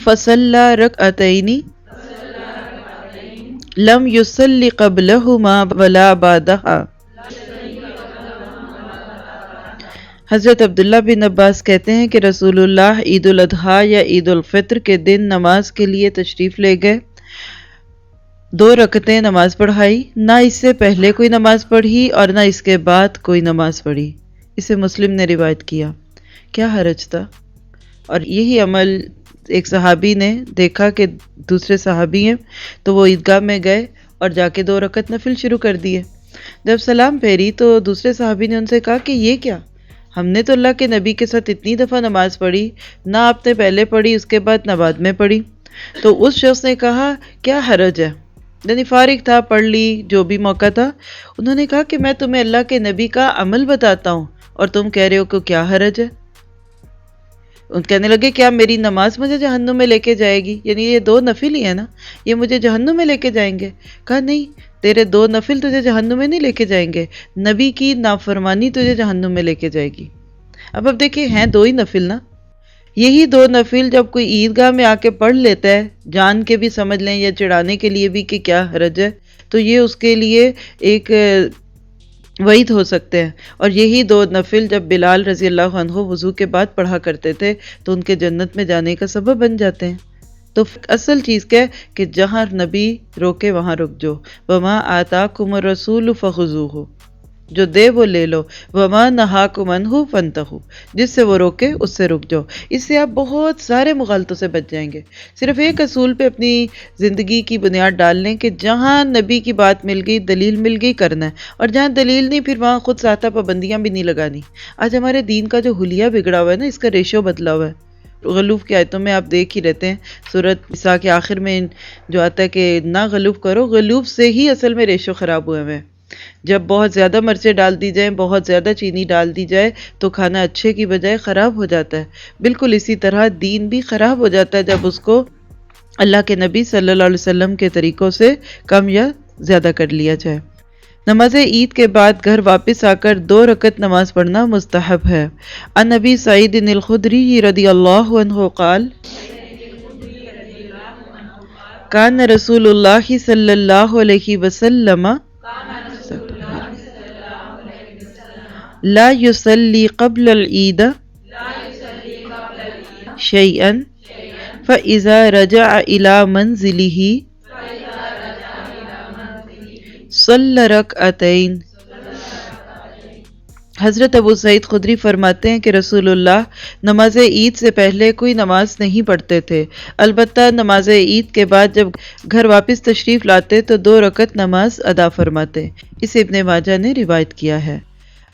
فصلی رکعتین لم یصلی قبلہما ولا بعدہا۔ حضرت عبداللہ بن عباس کہتے ہیں کہ رسول اللہ عید الاضحیٰ یا عید الفطر کے دن نماز کے لیے تشریف لے گئے، 2 رکعتیں نماز پڑھائی، نہ اس سے پہلے کوئی نماز پڑھی اور نہ اس کے بعد کوئی نماز پڑھی۔ اسے مسلم نے روایت کیا۔ کیا حرج تھا؟ اور یہی عمل ایک صحابی نے دیکھا کہ دوسرے صحابی ہیں تو وہ عیدگاہ میں گئے اور جا کے 2 رکعت نفل شروع کر دیے۔ جب سلام پھیری تو دوسرے صحابی نے ان سے کہا کہ یہ کیا؟ ہم نے تو اللہ کے نبی کے ساتھ اتنی دفعہ نماز پڑھی، نہ آپ نے پہلے پڑھی اس کے بعد نہ بعد میں پڑھی۔ تو اس شخص نے کہا کیا حرج ہے، یعنی فارغ تھا، پڑھ لی جو بھی موقع تھا۔ انہوں نے کہا کہ میں تمہیں اللہ کے نبی کا عمل بتاتا ہوں اور تم کہہ رہے ہو کہ کیا حرج ہے۔ ان کہنے لگے کیا میری نماز مجھے جہنم میں لے کے جائے گی؟ یعنی یہ 2 نفل ہی ہیں نا، یہ مجھے جہنم میں لے کے جائیں گے؟ کہا نہیں، تیرے 2 نفل تجھے جہنم میں نہیں لے کے جائیں گے، نبی کی نافرمانی تجھے جہنم میں لے کے جائے گی۔ اب دیکھیں ہیں 2 ہی نفل نا، یہی 2 نفل جب کوئی عیدگاہ میں آ کے پڑھ لیتا ہے، جان کے بھی سمجھ لیں یا چڑھانے کے لیے بھی کہ کیا حرج ہے، تو یہ اس کے لیے ایک وعید ہو سکتے ہیں۔ اور یہی 2 نفل جب بلال رضی اللہ عنہ وضو کے بعد پڑھا کرتے تھے تو ان کے جنت میں جانے کا سبب بن جاتے ہیں۔ تو اصل چیز کیا ہے کہ جہاں نبی روکے وہاں رک جاؤ، وما آتاکم الرسول فخذوہ، جو دے وہ لے لو، وما نہاکم عنہ فانتہوا، جس سے وہ روکے اس سے رک جاؤ۔ اس سے آپ بہت سارے مغالطوں سے بچ جائیں گے۔ صرف ایک اصول پہ اپنی زندگی کی بنیاد ڈال لیں کہ جہاں نبی کی بات مل گئی، دلیل مل گئی، کرنا ہے، اور جہاں دلیل نہیں پھر وہاں خود ساتھ پابندیاں بھی نہیں لگانی۔ آج ہمارے دین کا جو حلیہ بگڑا ہوا ہے نا، اس کا ریشو بدلا ہوا ہے۔ غلوف کی آیتوں میں آپ دیکھ ہی رہتے ہیں، سورۃ نساء کے آخر میں جو آتا ہے کہ نہ غلوف کرو، غلوف سے ہی اصل میں ریشو خراب ہوئے ہیں۔ جب بہت زیادہ مرچیں ڈال دی جائیں، بہت زیادہ چینی ڈال دی جائے تو کھانا اچھے کی بجائے خراب ہو جاتا ہے۔ بالکل اسی طرح دین بھی خراب ہو جاتا ہے جب اس کو اللہ کے نبی صلی اللہ علیہ وسلم کے طریقوں سے کم یا زیادہ کر لیا جائے۔ نماز عید کے بعد گھر واپس آ کر 2 رکعت نماز پڑھنا مستحب ہے۔ عن نبی سعید الخدری رضی اللہ عنہ قال کان رسول اللہ صلی اللہ علیہ وسلم لا يصلي قبل العید شيئا فإذا رجع إلى منزله صلى ركعتين۔ حضرت ابو سعید خدری فرماتے ہیں کہ رسول اللہ نماز عید سے پہلے کوئی نماز نہیں پڑھتے تھے، البتہ نماز عید کے بعد جب گھر واپس تشریف لاتے تو 2 رکعت نماز ادا فرماتے۔ اسے ابن ماجہ نے روایت کیا ہے۔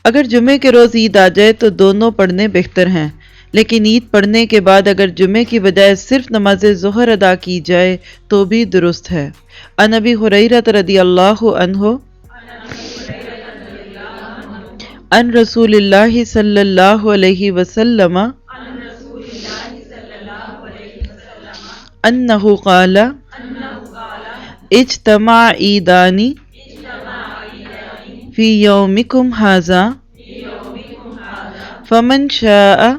اگر جمعے کے روز عید آ جائے تو دونوں پڑھنے بہتر ہیں، لیکن عید پڑھنے کے بعد اگر جمعے کی بجائے صرف نماز ظہر ادا کی جائے تو بھی درست ہے۔ عن ابی ہریرہ رضی اللہ عنہ عن رسول اللہ صلی اللہ علیہ وسلم انہ قال اجتمع عیدان فی یومکم ھذا فمن شاء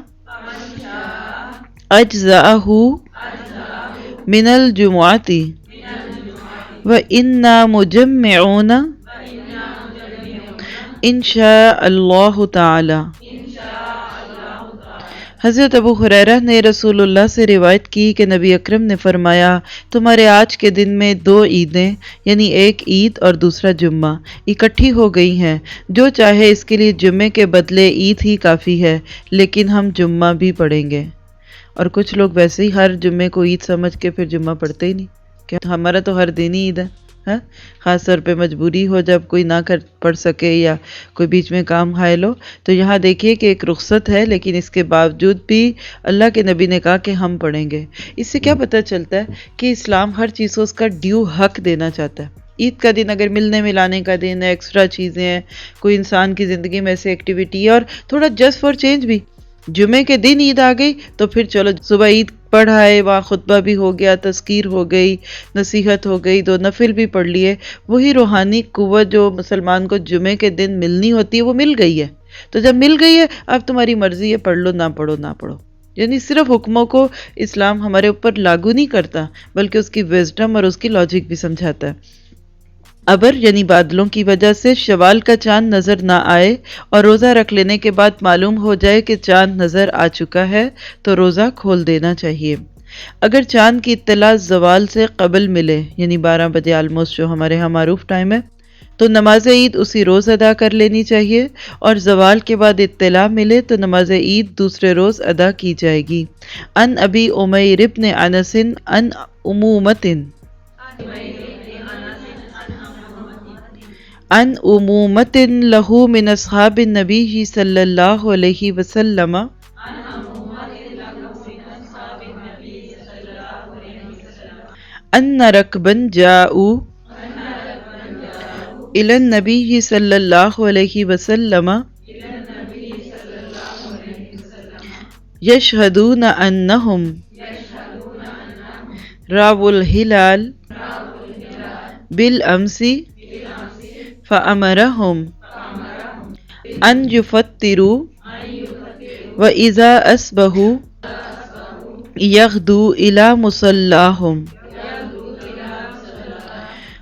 اجزأہ من الجمعۃ وإنا مجمعون ان شاء اللہ تعالی۔ حضرت ابو ہریرہ نے رسول اللہ سے روایت کی کہ نبی اکرم نے فرمایا تمہارے آج کے دن میں 2 عیدیں یعنی ایک عید اور دوسرا جمعہ اکٹھی ہو گئی ہیں، جو چاہے اس کے لیے جمعے کے بدلے عید ہی کافی ہے، لیکن ہم جمعہ بھی پڑھیں گے۔ اور کچھ لوگ ویسے ہی ہر جمعے کو عید سمجھ کے پھر جمعہ پڑھتے ہی نہیں کہ ہمارا تو ہر دن ہی عید ہے۔ خاص طور پہ مجبوری ہو جب کوئی نہ پڑھ سکے یا کوئی بیچ میں کام حائل ہو، تو یہاں دیکھیے کہ ایک رخصت ہے لیکن اس کے باوجود بھی اللہ کے نبی نے کہا کہ ہم پڑھیں گے۔ اس سے کیا پتہ چلتا ہے کہ اسلام ہر چیز کو اس کا ڈیو حق دینا چاہتا ہے۔ عید کا دن اگر ملنے ملانے کا دن ہے، ایکسٹرا چیزیں ہیں، کوئی انسان کی زندگی میں ایسے ایکٹیویٹی ہے، اور تھوڑا جسٹ فار چینج بھی جمعے کے دن عید آ گئی تو پھر چلو صبح عید پڑھائے، وہاں خطبہ بھی ہو گیا، تذکیر ہو گئی، نصیحت ہو گئی، 2 نفل بھی پڑھ لیے، وہی روحانی قوت جو مسلمان کو جمعے کے دن ملنی ہوتی ہے وہ مل گئی ہے۔ تو جب مل گئی ہے اب تمہاری مرضی ہے، پڑھ لو نہ پڑھو نہ پڑھو۔ یعنی صرف حکموں کو اسلام ہمارے اوپر لاگو نہیں کرتا بلکہ اس کی وزڈم اور اس کی لاجک بھی سمجھاتا ہے۔ ابر یعنی بادلوں کی وجہ سے شوال کا چاند نظر نہ آئے اور روزہ رکھ لینے کے بعد معلوم ہو جائے کہ چاند نظر آ چکا ہے تو روزہ کھول دینا چاہیے۔ اگر چاند کی اطلاع زوال سے قبل ملے یعنی 12 بجے آلموسٹ جو ہمارے ہاں معروف ٹائم ہے تو نماز عید اسی روز ادا کر لینی چاہیے، اور زوال کے بعد اطلاع ملے تو نماز عید دوسرے روز ادا کی جائے گی۔ ان ابی عمیر بن انس ان امومت ان امومت لہو من اصحاب النبی صلی اللہ علیہ وسلم ان رکبا جاؤوا الی النبی صلی اللہ علیہ وسلم یشہدون انہم راؤوا الہلال بالامس فأمرهم أن يفطروا وإذا أصبحوا يغدوا إلى مصلاهم۔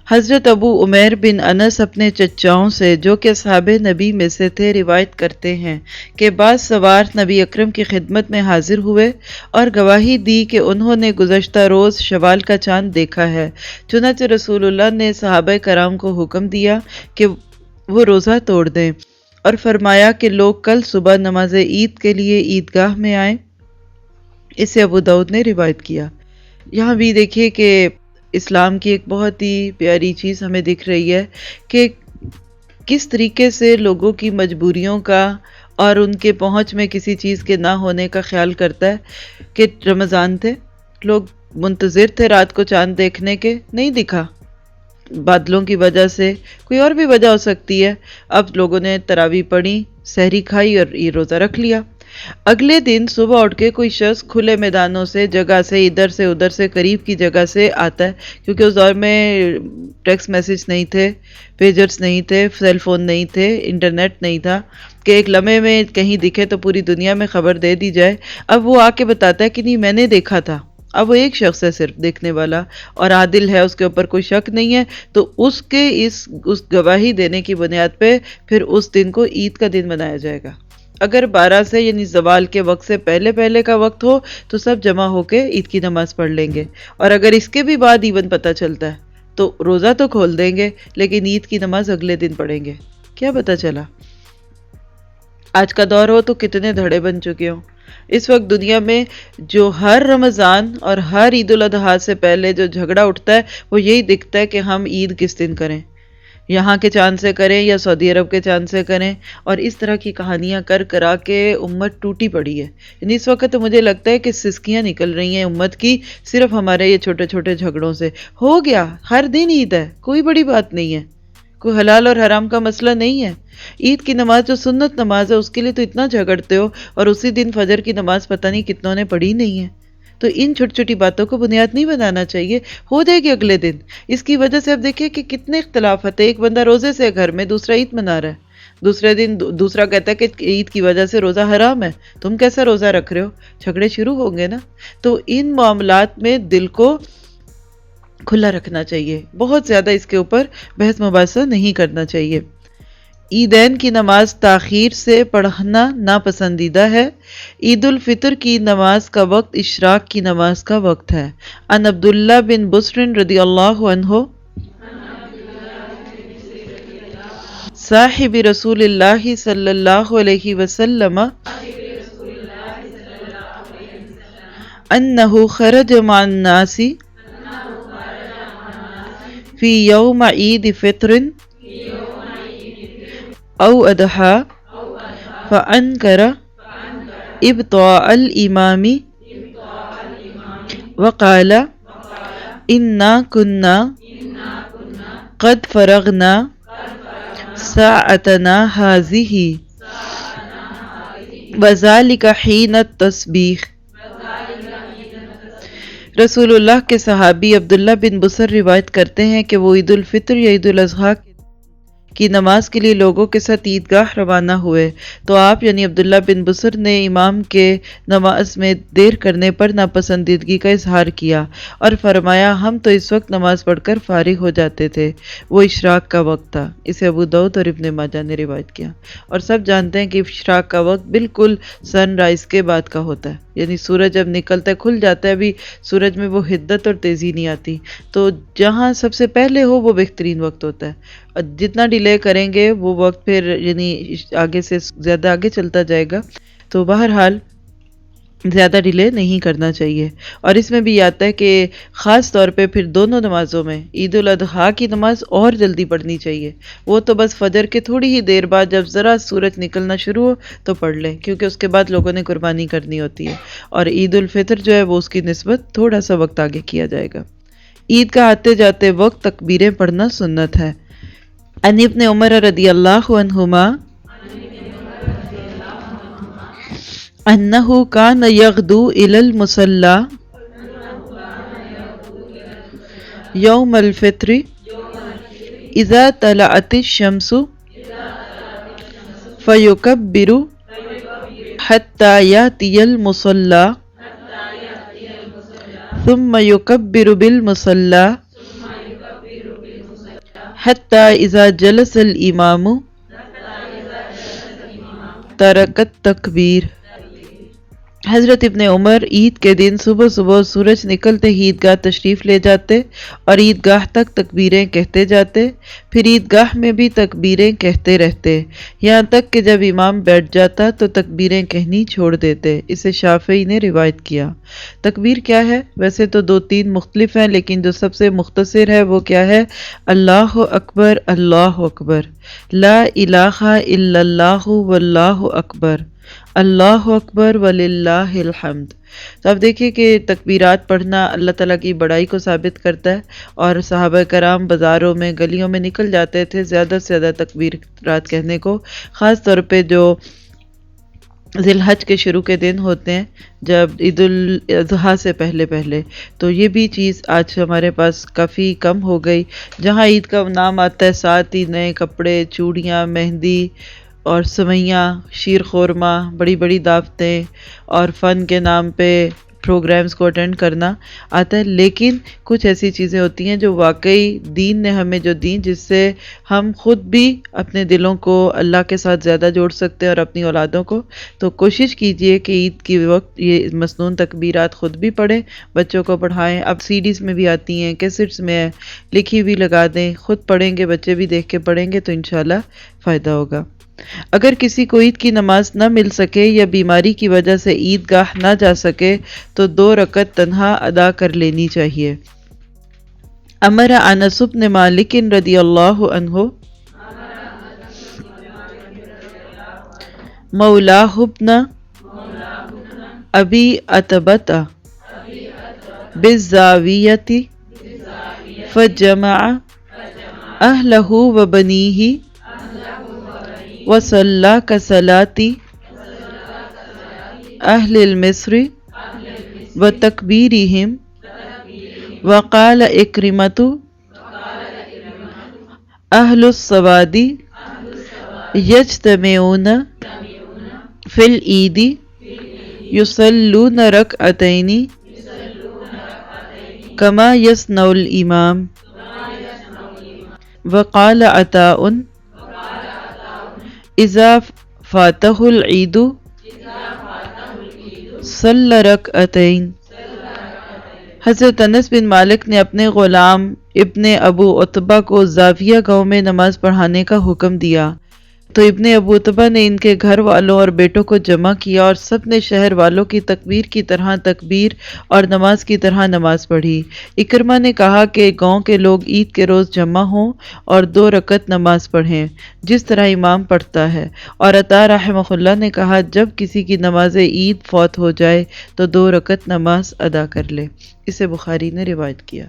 حضرت ابو عمیر بن انس اپنے چچاؤں سے جو کہ اصحاب نبی میں سے تھے روایت کرتے ہیں کہ بعض سوار نبی اکرم کی خدمت میں حاضر ہوئے اور گواہی دی کہ انہوں نے گزشتہ روز شوال کا چاند دیکھا ہے، چنانچہ رسول اللہ نے صحابہ کرام کو حکم دیا کہ وہ روزہ توڑ دیں اور فرمایا کہ لوگ کل صبح نماز عید کے لیے عیدگاہ میں آئیں۔ اسے ابو داؤد نے روایت کیا۔ یہاں بھی دیکھیے کہ اسلام کی ایک بہت ہی پیاری چیز ہمیں دکھ رہی ہے کہ کس طریقے سے لوگوں کی مجبوریوں کا اور ان کے پہنچ میں کسی چیز کے نہ ہونے کا خیال کرتا ہے۔ کہ رمضان تھے، لوگ منتظر تھے رات کو چاند دیکھنے کے، نہیں دکھا بادلوں کی وجہ سے، کوئی اور بھی وجہ ہو سکتی ہے، اب لوگوں نے تراویح پڑھی، سحری کھائی اور یہ روزہ رکھ لیا۔ اگلے دن صبح اٹھ کے کوئی شخص کھلے میدانوں سے، جگہ سے، ادھر سے ادھر سے، قریب کی جگہ سے آتا ہے، کیونکہ اس دور میں ٹیکسٹ میسج نہیں تھے، پیجرز نہیں تھے، سیل فون نہیں تھے، انٹرنیٹ نہیں تھا کہ ایک لمحے میں کہیں دکھے تو پوری دنیا میں خبر دے دی جائے۔ اب وہ آ کے بتاتا ہے کہ نہیں میں نے دیکھا تھا۔ اب وہ ایک شخص ہے صرف دیکھنے والا اور عادل ہے، اس کے اوپر کوئی شک نہیں ہے، تو اس کے اس گواہی دینے کی بنیاد پہ پھر اس دن کو عید کا دن منایا جائے گا۔ اگر 12 سے یعنی زوال کے وقت سے پہلے کا وقت ہو تو سب جمع ہو کے عید کی نماز پڑھ لیں گے، اور اگر اس کے بھی بعد ایون پتہ چلتا ہے تو روزہ تو کھول دیں گے لیکن عید کی نماز اگلے دن پڑھیں گے۔ کیا پتہ چلا؟ آج کا دور ہو تو کتنے دھڑے بن چکے ہوں۔ اس وقت دنیا میں جو ہر رمضان اور ہر عید الاضحیٰ سے پہلے جو جھگڑا اٹھتا ہے وہ یہی دکھتا ہے کہ ہم عید کس دن کریں، یہاں کے چاند سے کریں یا سعودی عرب کے چاند سے کریں، اور اس طرح کی کہانیاں کرا کے امت ٹوٹی پڑی ہے۔ یعنی اس وقت تو مجھے لگتا ہے کہ سسکیاں نکل رہی ہیں امت کی صرف ہمارے یہ چھوٹے چھوٹے جھگڑوں سے۔ ہو گیا، ہر دن عید ہے، کوئی بڑی بات نہیں ہے، کوئی حلال اور حرام کا مسئلہ نہیں ہے۔ عید کی نماز جو سنت نماز ہے اس کے لیے تو اتنا جھگڑتے ہو، اور اسی دن فجر کی نماز پتہ نہیں کتنوں نے پڑھی نہیں ہے۔ تو ان چھوٹی چھوٹی باتوں کو بنیاد نہیں بنانا چاہیے، ہو جائے گی اگلے دن۔ اس کی وجہ سے اب دیکھیں کہ کتنے اختلافات ہیں، ایک بندہ روزے سے گھر میں، دوسرا عید منا رہا ہے، دوسرے دن دوسرا کہتا ہے کہ عید کی وجہ سے روزہ حرام ہے، تم کیسا روزہ رکھ رہے ہو؟ جھگڑے شروع ہوں گے نا۔ تو ان معاملات میں دل کو کھلا رکھنا چاہیے، بہت زیادہ اس کے اوپر بحث مباحثہ نہیں کرنا چاہیے۔ عیدین کی نماز تاخیر سے پڑھنا ناپسندیدہ ہے۔ عید الفطر کی نماز کا وقت اشراق کی نماز کا وقت ہے۔ ان عبداللہ بن بسر رضی اللہ عنہ صاحب رسول اللہ صلی اللہ علیہ وسلم انہ خرج مع الناس فی یوم عید فطر او اضحیٰ فانکر ابطاء الامام وقال انا كنا قد فرغنا ساعتنا هذه وذلك حين التسبیح۔ رسول اللہ کے صحابی عبداللہ بن بصر روایت کرتے ہیں کہ وہ عید الفطر یا عید الاضحیٰ کی نماز کے لیے لوگوں کے ساتھ عیدگاہ روانہ ہوئے تو آپ یعنی عبداللہ بن بصر نے امام کے نماز میں دیر کرنے پر ناپسندیدگی کا اظہار کیا اور فرمایا ہم تو اس وقت نماز پڑھ کر فارغ ہو جاتے تھے، وہ اشراق کا وقت تھا۔ اسے ابو داؤد اور ابن ماجہ نے روایت کیا، اور سب جانتے ہیں کہ اشراق کا وقت بالکل سن رائز کے بعد کا ہوتا ہے، یعنی سورج جب نکلتا ہے کھل جاتا ہے، ابھی سورج میں وہ حدت اور تیزی نہیں آتی، تو جہاں سب سے پہلے ہو وہ بہترین وقت ہوتا ہے، اور جتنا ڈیلے کریں گے وہ وقت پھر یعنی آگے سے زیادہ آگے چلتا جائے گا، تو بہرحال زیادہ ڈیلے نہیں کرنا چاہیے۔ اور اس میں بھی آتا ہے کہ خاص طور پہ پھر دونوں نمازوں میں عید الاضحیٰ کی نماز اور جلدی پڑھنی چاہیے، وہ تو بس فجر کے تھوڑی ہی دیر بعد جب ذرا سورج نکلنا شروع ہو تو پڑھ لیں، کیونکہ اس کے بعد لوگوں نے قربانی کرنی ہوتی ہے، اور عید الفطر جو ہے وہ اس کی نسبت تھوڑا سا وقت آگے کیا جائے گا۔ عید کا آتے جاتے وقت تکبیریں پڑھنا سنت ہے۔ عن ابن عمر رضی اللہ عنہما انہ کان یغدو الی المصلی یوم الفطر اذا طلعت الشمس فیکبر حتی یاتی المصلی ثم یکبر بالمصلی حتی اذا جلس الامام ترک التکبیر۔ حضرت ابن عمر عید کے دن صبح صبح سورج نکلتے ہی عیدگاہ تشریف لے جاتے اور عیدگاہ تک تکبیریں کہتے جاتے، پھر عیدگاہ میں بھی تکبیریں کہتے رہتے، یہاں تک کہ جب امام بیٹھ جاتا تو تکبیریں کہنی چھوڑ دیتے۔ اسے شافعی نے روایت کیا۔ تکبیر کیا ہے؟ ویسے تو دو تین مختلف ہیں، لیکن جو سب سے مختصر ہے وہ کیا ہے؟ اللہ اکبر، اللہ اکبر، لا الہ الا اللہ واللہ اکبر، اللہ اکبر وللہ الحمد۔ تو اب دیکھیں کہ تکبیرات پڑھنا اللہ تعالیٰ کی بڑائی کو ثابت کرتا ہے، اور صحابہ کرام بازاروں میں گلیوں میں نکل جاتے تھے زیادہ سے زیادہ تکبیرات کہنے کو، خاص طور پہ جو ذی الحج کے شروع کے دن ہوتے ہیں جب عید الاضحیٰ سے پہلے، تو یہ بھی چیز آج ہمارے پاس کافی کم ہو گئی۔ جہاں عید کا نام آتا ہے ساتھ ہی نئے کپڑے، چوڑیاں، مہندی اور سوئیاں، شیر خورمہ، بڑی بڑی دعوتیں اور فن کے نام پہ پروگرامز کو اٹینڈ کرنا آتا ہے، لیکن کچھ ایسی چیزیں ہوتی ہیں جو واقعی دین نے ہمیں جو دیں، جس سے ہم خود بھی اپنے دلوں کو اللہ کے ساتھ زیادہ جوڑ سکتے ہیں اور اپنی اولادوں کو۔ تو کوشش کیجئے کہ عید کے وقت یہ مسنون تکبیرات خود بھی پڑھیں، بچوں کو پڑھائیں، اب CDs میں بھی آتی ہیں، کیسٹس میں ہے، لکھی بھی لگا دیں، خود پڑھیں گے، بچے بھی دیکھ کے پڑھیں گے تو انشاءاللہ فائدہ ہوگا۔ اگر کسی کو عید کی نماز نہ مل سکے یا بیماری کی وجہ سے عید گاہ نہ جا سکے تو 2 رکعت تنہا ادا کر لینی چاہیے۔ امر انس بن مالک رضی اللہ عنہ مولاہ ابن ابی عتبۃ بالزاویۃ فجمع اہلہ وبنیہ وصلى كصلاة أهل المصر وتكبيرهم وقال إكرمة أهل السواد يجتمعون في العيد يصلون ركعتين كما يصنع الإمام وقال عطاء اذا فاتح العید صلی رکعتین۔ حضرت انس بن مالک نے اپنے غلام ابن ابو عتبہ کو زاویہ گاؤں میں نماز پڑھانے کا حکم دیا تو ابن ابو عتبہ نے ان کے گھر والوں اور بیٹوں کو جمع کیا اور سب نے شہر والوں کی تکبیر کی طرح تکبیر اور نماز کی طرح نماز پڑھی۔ اکرمہ نے کہا کہ گاؤں کے لوگ عید کے روز جمع ہوں اور 2 رکعت نماز پڑھیں جس طرح امام پڑھتا ہے، اور عطا رحمہ اللہ نے کہا جب کسی کی نماز عید فوت ہو جائے تو 2 رکعت نماز ادا کر لے۔ اسے بخاری نے روایت کیا۔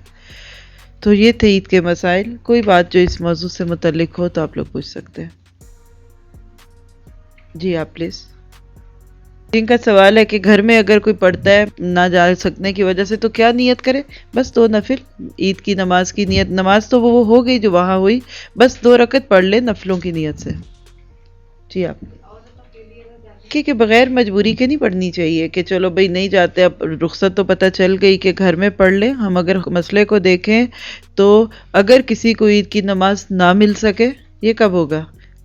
تو یہ تھے عید کے مسائل. کوئی بات جو اس موضوع سے متعلق ہو تو آپ لوگ پوچھ سکتے ہیں. جی آپ پلیز. ان کا سوال ہے کہ گھر میں اگر کوئی پڑھتا ہے نہ جا سکنے کی وجہ سے تو کیا نیت کرے؟ بس 2 نفل عید کی نماز کی نیت. نماز تو وہ ہو گئی جو وہاں ہوئی، بس 2 رکعت پڑھ لے نفلوں کی نیت سے. جی آپ. کہ بغیر مجبوری کے نہیں پڑھنی چاہیے کہ چلو بھئی نہیں جاتے، اب رخصت تو پتہ چل گئی کہ گھر میں پڑھ لیں. ہم اگر مسئلے کو دیکھیں تو اگر کسی کو عید کی نماز نہ مل سکے، یہ کب ہوگا؟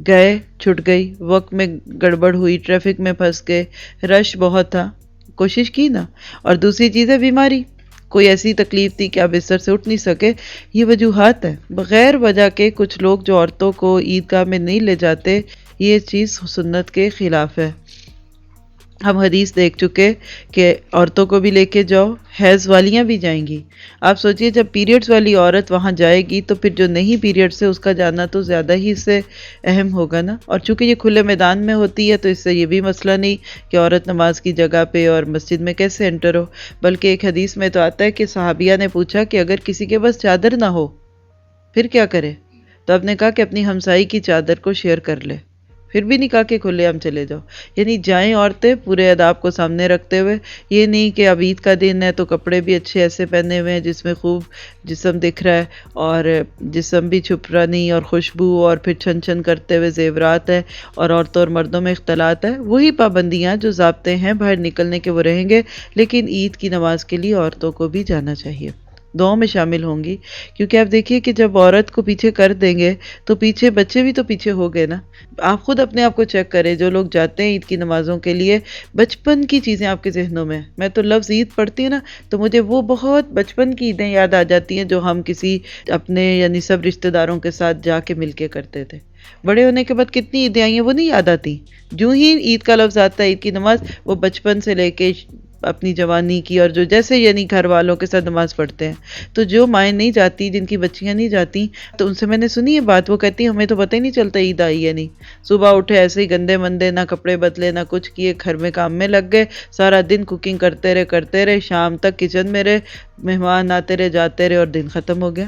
گئے، چھٹ گئی، وقت میں گڑبڑ ہوئی، ٹریفک میں پھنس گئے، رش بہت تھا، کوشش کی نا. اور دوسری چیز ہے بیماری، کوئی ایسی تکلیف تھی کہ آپ بستر سے اٹھ نہیں سکے. یہ وجوہات ہیں. بغیر وجہ کے کچھ لوگ جو عورتوں کو عیدگاہ میں نہیں لے جاتے، یہ چیز سنت کے خلاف ہے. ہم حدیث دیکھ چکے کہ عورتوں کو بھی لے کے جاؤ، حیض والیاں بھی جائیں گی. آپ سوچئے جب پیریڈز والی عورت وہاں جائے گی تو پھر جو نہیں پیریڈ سے اس کا جانا تو زیادہ ہی اس سے اہم ہوگا نا. اور چونکہ یہ کھلے میدان میں ہوتی ہے تو اس سے یہ بھی مسئلہ نہیں کہ عورت نماز کی جگہ پہ اور مسجد میں کیسے انٹر ہو. بلکہ ایک حدیث میں تو آتا ہے کہ صحابیہ نے پوچھا کہ اگر کسی کے پاس چادر نہ ہو پھر کیا کرے؟ تو آپ نے کہا کہ اپنی ہمسائی کی چادر کو شیئر کر لے. پھر بھی نہیں کہا کہ کھلے ہم چلے جاؤ. یعنی جائیں عورتیں پورے آداب کو سامنے رکھتے ہوئے. یہ نہیں کہ اب عید کا دن ہے تو کپڑے بھی اچھے ایسے پہنے ہوئے ہیں جس میں خوب جسم دکھ رہا ہے اور جسم بھی چھپ رہا نہیں، اور خوشبو اور پھر چھن چھن کرتے ہوئے زیورات ہے، اور عورتوں اور مردوں میں اختلاط ہے. وہی پابندیاں جو ضابطے ہیں باہر نکلنے کے وہ رہیں گے، لیکن عید کی نماز کے لیے عورتوں کو بھی جانا چاہیے، دعاؤں میں شامل ہوں گی. کیونکہ آپ دیکھیے کہ جب عورت کو پیچھے کر دیں گے تو پیچھے بچے بھی تو پیچھے ہو گئے نا. آپ خود اپنے آپ کو چیک کریں، جو لوگ جاتے ہیں عید کی نمازوں کے لیے، بچپن کی چیزیں آپ کے ذہنوں میں. میں تو لفظ عید پڑھتی ہوں نا تو مجھے وہ بہت بچپن کی عیدیں یاد آ جاتی ہیں جو ہم کسی اپنے یعنی سب رشتہ داروں کے ساتھ جا کے مل کے کرتے تھے. بڑے ہونے کے بعد کتنی عیدیں آئی ہیں وہ نہیں یاد آتی. جو ہی عید کا لفظ آتا ہے عید کی نماز، وہ بچپن سے لے کے اپنی جوانی کی، اور جو جیسے یعنی گھر والوں کے ساتھ نماز پڑھتے ہیں. تو جو مائیں نہیں جاتی، جن کی بچیاں نہیں جاتی، تو ان سے میں نے سنی ہے بات، وہ کہتی ہیں ہمیں تو پتہ ہی نہیں چلتا عید آئی ہے نہیں. صبح اٹھے ایسے ہی گندے مندے، نہ کپڑے بدلے نہ کچھ کیے، گھر میں کام میں لگ گئے، سارا دن کوکنگ کرتے رہے، شام تک کچن میں رہے، مہمان آتے رہے جاتے رہے اور دن ختم ہو گیا.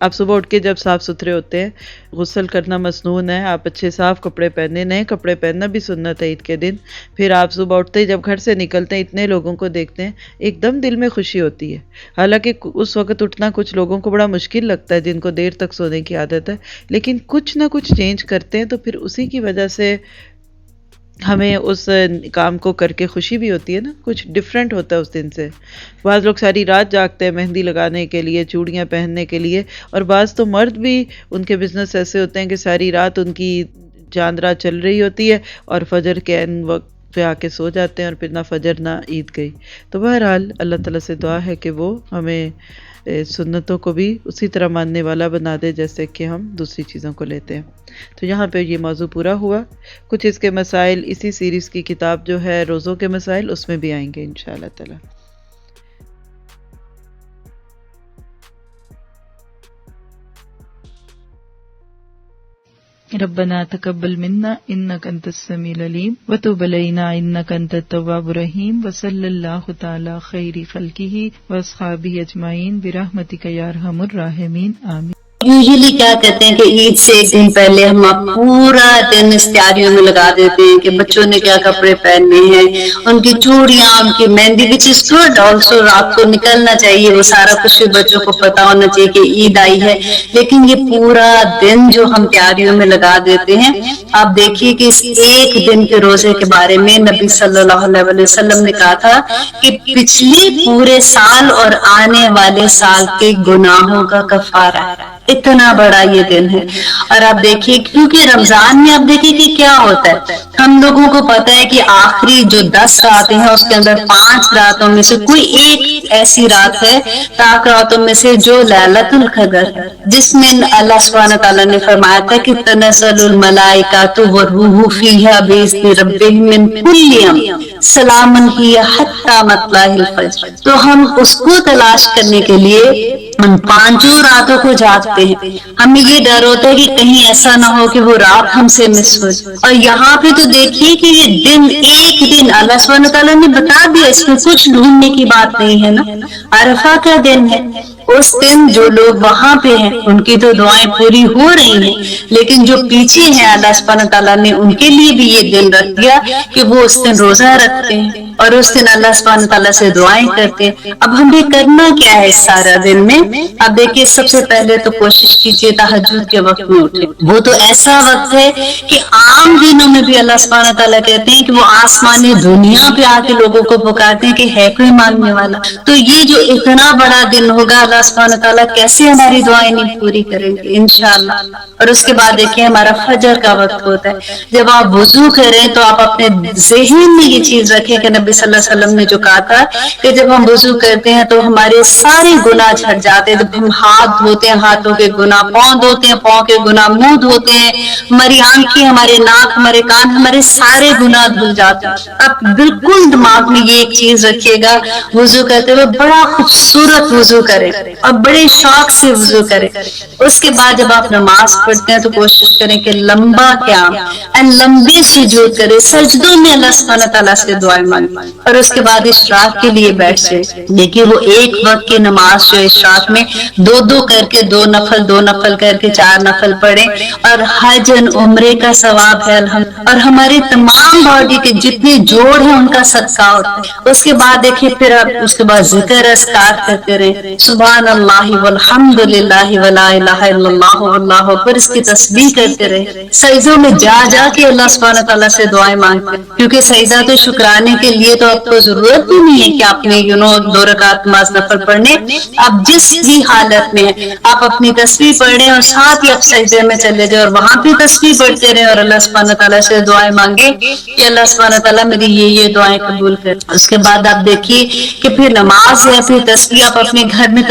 آپ صبح اٹھ کے جب صاف ستھرے ہوتے ہیں، غسل کرنا مسنون ہے، آپ اچھے صاف کپڑے پہنے، نئے کپڑے پہننا بھی سنت ہے عید کے دن. پھر آپ صبح اٹھتے ہی جب گھر سے نکلتے ہیں اتنے لوگوں کو دیکھتے ہیں، ایک دم دل میں خوشی ہوتی ہے. حالانکہ اس وقت اٹھنا کچھ لوگوں کو بڑا مشکل لگتا ہے جن کو دیر تک سونے کی عادت ہے، لیکن کچھ نہ کچھ چینج کرتے ہیں تو پھر اسی کی وجہ سے ہمیں اس کام کو کر کے خوشی بھی ہوتی ہے نا. کچھ ڈیفرنٹ ہوتا ہے اس دن سے. بعض لوگ ساری رات جاگتے ہیں مہندی لگانے کے لیے، چوڑیاں پہننے کے لیے، اور بعض تو مرد بھی ان کے بزنس ایسے ہوتے ہیں کہ ساری رات ان کی چاند رات چل رہی ہوتی ہے اور فجر کے عین وقت پہ آ کے سو جاتے ہیں، اور پھر نہ فجر نہ عید گئی. تو بہرحال اللہ تعالیٰ سے دعا ہے کہ وہ ہمیں سنتوں کو بھی اسی طرح ماننے والا بنا دے جیسے کہ ہم دوسری چیزوں کو لیتے ہیں. تو یہاں پہ یہ موضوع پورا ہوا. کچھ اس کے مسائل اسی سیریز کی کتاب جو ہے روزوں کے مسائل، اس میں بھی آئیں گے انشاءاللہ تعالی. ربنا تقبل منا انك انت السميع العليم وتب علينا انك انت التواب الرحيم وصلى الله تعالى خير خلقه واصحابه اجمعين برحمتك يا ارحم الراحمين آمین. یوزلی کیا کہتے ہیں کہ عید سے ایک دن پہلے ہم پورا دن اس تیاریوں میں لگا دیتے ہیں کہ بچوں نے کیا کپڑے پہننے ہیں، ان کی چوڑیاں، ان کی مہندی، وچ از گڈ آلسو. رات کو نکلنا چاہیے، وہ سارا کچھ بچوں کو پتا ہونا چاہیے کہ عید آئی ہے. لیکن یہ پورا دن جو ہم تیاریوں میں لگا دیتے ہیں، آپ دیکھیے کہ اس ایک دن کے روزے کے بارے میں نبی صلی اللہ علیہ وسلم نے کہا تھا کہ پچھلے پورے سال اور آنے والے سال کے گناہوں کا کفارہ ہے. اتنا بڑا یہ دن ہے. اور آپ دیکھیے کیونکہ رمضان میں آپ دیکھیے کہ کیا ہوتا ہے، ہم لوگوں کو پتا ہے کہ آخری جو 10 راتیں ہیں اس کے اندر 5 راتوں میں سے کوئی ایک ایسی رات ہے تاک راتوں میں سے جو لیلۃ القدر، جس میں اللہ سبحانہ تعالیٰ نے فرمایا تھا کہ تنزل الملائکۃ والروح فیہا بإذن ربہم من کل امر سلام ہی حتی مطلع الفجر. تو ہم اس کو تلاش کرنے کے لیے ان 5 راتوں کو جاگتے ہیں. ہمیں یہ ڈر ہوتا ہے کہ کہیں ایسا نہ ہو کہ وہ رات ہم سے مس ہو. اور یہاں پہ تو دیکھیے کہ یہ دن ایک دن اللہ سبحانہ تعالیٰ نے بتا دیا, اس میں کچھ ڈھونڈنے کی بات نہیں ہے نا. عرفہ کا دن ہے, اس دن جو لوگ وہاں پہ ہیں ان کی تو دعائیں پوری ہو رہی ہیں, لیکن جو پیچھے ہیں اللہ سبحانہ تعالیٰ نے ان کے لیے بھی یہ دن رکھ دیا کہ وہ اس دن روزہ رکھتے ہیں اور اس دن اللہ سبحانہ تعالیٰ سے دعائیں کرتے ہیں. اب ہمیں کرنا کیا ہے اس سارا دن میں؟ اب دیکھیے سب سے پہلے تو کوشش کیجیے تہجد کے وقت میں اٹھے. وہ تو ایسا وقت ہے کہ عام دنوں میں بھی اللہ سبحانہ تعالیٰ کہتے ہیں کہ وہ آسمانی دنیا پہ آ کے لوگوں کو پکارتے ہیں کہ ہے کوئی مانگنے والا. تو یہ جو اتنا بڑا دن ہوگا اللہ سبحانہ تعالیٰ کیسے ہماری دعائیں نہیں پوری کریں گے انشاءاللہ. اور اس کے بعد دیکھیں ہمارا فجر کا وقت ہوتا ہے. جب آپ وضو کریں تو آپ اپنے ذہن میں یہ چیز رکھیں کہ نبی صلی اللہ علیہ وسلم نے جو کہا تھا کہ جب ہم وضو کرتے ہیں تو ہمارے سارے گناہ جھٹ جاتے ہیں. جب ہم ہاتھ دھوتے ہیں ہاتھوں کے گناہ, پاؤں دھوتے ہیں پاؤں کے گناہ, منہ دھوتے ہیں, ہماری آنکھیں, ہمارے ناک, ہمارے کان, ہمارے سارے گناہ دھل جاتے ہیں. اب بالکل دماغ میں یہ ایک چیز رکھیے گا, وضو کرتے ہوئے بڑا خوبصورت وضو کریں اور بڑے شوق سے وضو کریں. اس کے بعد جب آپ نماز پڑھتے ہیں تو کوشش کریں کہ لمبا قیام اور لمبے سجود کریں, سجدوں میں اللہ سبحانہ تعالیٰ سے دعائیں مانگیں. اور اس کے بعد اشراق کے لیے بیٹھ جائیں. دیکھیے وہ ایک وقت کی نماز جو اشراق میں 2 کر کے 2 نفل کر کے 4 نفل پڑھیں, اور حج عمرے کا ثواب ہے اور ہمارے تمام باڈی کے جتنے جوڑ ہیں ان کا صدقہ ہوتا ہے. اس کے بعد دیکھیے پھر آپ اس کے بعد ذکر اذکار کرتے رہیں, سبحان اللہ والحمد للہ ولا الہ الا اللہ واللہ اکبر, اس کی تسبیح کرتے رہیں. سجدوں میں جا کے اللہ سبحانہ تعالیٰ سے دعائیں مانگتے ہیں, کیونکہ سجدہ تو شکرانے کے لیے تو آپ کو ضرورت بھی نہیں ہے کہ آپ نے 2 رکعت نماز نفل پڑھنے. آپ جس بھی حالت میں ہیں آپ اپنی تسبیح پڑھ رہے ہیں اور ساتھ ہی آپ سجدے میں چلے جائیں اور وہاں بھی تسبیح پڑھتے رہیں اور اللہ سبحانہ تعالیٰ سے دعائیں مانگے کہ اللہ سبحانہ تعالیٰ میری یہ دعائیں قبول کر. اس کے بعد آپ دیکھیے کہ پھر نماز یا پھر تسبیح آپ اپنے گھر میں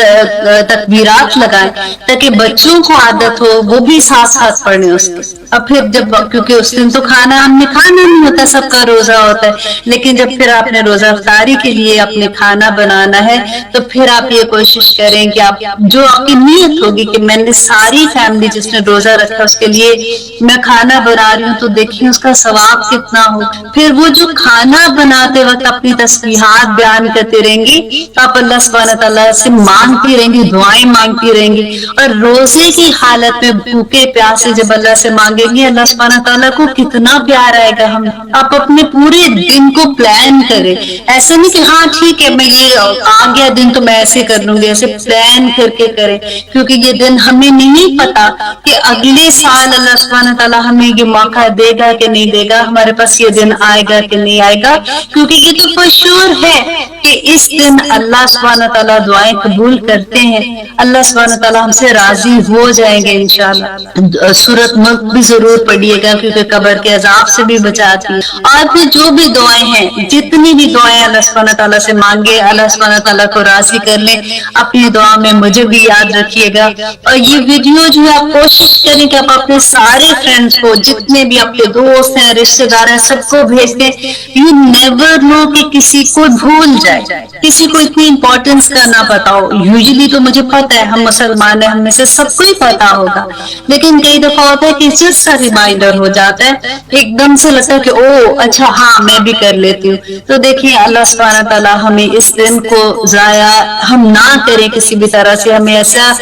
تکبیرات لگائیں تاکہ بچوں کو عادت ہو وہ بھی ساتھ ساتھ پڑھیں اس کے. اور پھر جب کیونکہ اس دن تو کھانا نہیں ہوتا, سب کا روزہ ہوتا ہے, لیکن جب پھر آپ نے روزہ افطاری کے لیے اپنے کھانا بنانا ہے تو پھر آپ یہ کوشش کریں کہ آپ جو آپ کی نیت ہوگی کہ میں نے ساری فیملی جس نے روزہ رکھا اس کے لیے میں کھانا بنا رہی ہوں, تو دیکھیں اس کا ثواب کتنا ہو. پھر وہ جو کھانا بناتے وقت اپنی تسبیحات بیان کرتے رہیں گی تو آپ اللہ سبحانہ تعالیٰ سے مانگتی رہیں گی, دعائیں مانگتی رہیں گی. اور روزے کی حالت میں بھوکے پیاسے جب اللہ سے مانگیں گے اللہ سبحانہ تعالیٰ کو کتنا پیار آئے گا. ہم آپ اپنے پورے دن کو پلان کریں, ایسا نہیں کہ ہاں ٹھیک ہے میں یہ آ گیا دن تو میں ایسے کر لوں گی, ایسے پلان کر کے کریں, کیونکہ یہ دن ہمیں نہیں پتا کہ اگلے سال اللہ سبحانہ تعالیٰ ہمیں یہ موقع دے گا کہ نہیں دے گا, ہمارے پاس یہ دن آئے گا کہ نہیں آئے گا, کیونکہ یہ تو فشور ہے کہ اس دن اللہ سبحانہ تعالیٰ دعائیں قبول کرتے ہیں, اللہ سبحانہ تعالیٰ ہم سے راضی ہو جائیں گے انشاءاللہ. سورۃ ملک بھی ضرور پڑھیے گا کیونکہ قبر کے عذاب سے بھی بچاتی ہے. اور پھر جو بھی دعائیں ہیں, جتنی بھی دعائیں اللہ سبحانہ تعالیٰ سے مانگے اللہ سبحانہ تعالیٰ کو راضی کر لیں. اپنی دعا میں مجھے بھی یاد رکھیے گا. اور یہ ویڈیو جو ہے آپ کوشش کریں کہ آپ اپنے سارے فرینڈز کو, جتنے بھی آپ کے دوست ہیں رشتے دار ہیں, سب کو بھیج دیں. یو نیور نو کہ کسی کو بھول جائے, کسی کو اتنی امپورٹنس کا نہ پتا ہو. یوزلی تو مجھے پتا ہے ہم مسلمان ہیں, ہم میں سے سب کو ہی پتا ہوگا, لیکن کئی دفعہ ہوتا ہے کہ جس کا ریمائنڈر ہو جاتا ہے ایک دم سے لگتا ہے کہ او اچھا ہاں میں بھی کر لیتی ہوں. تو دیکھیے اللہ سبحانہ تعالیٰ ہمیں اس دن کو ضائع ہم نہ کریں کسی بھی طرح سے. ہمیں ایسا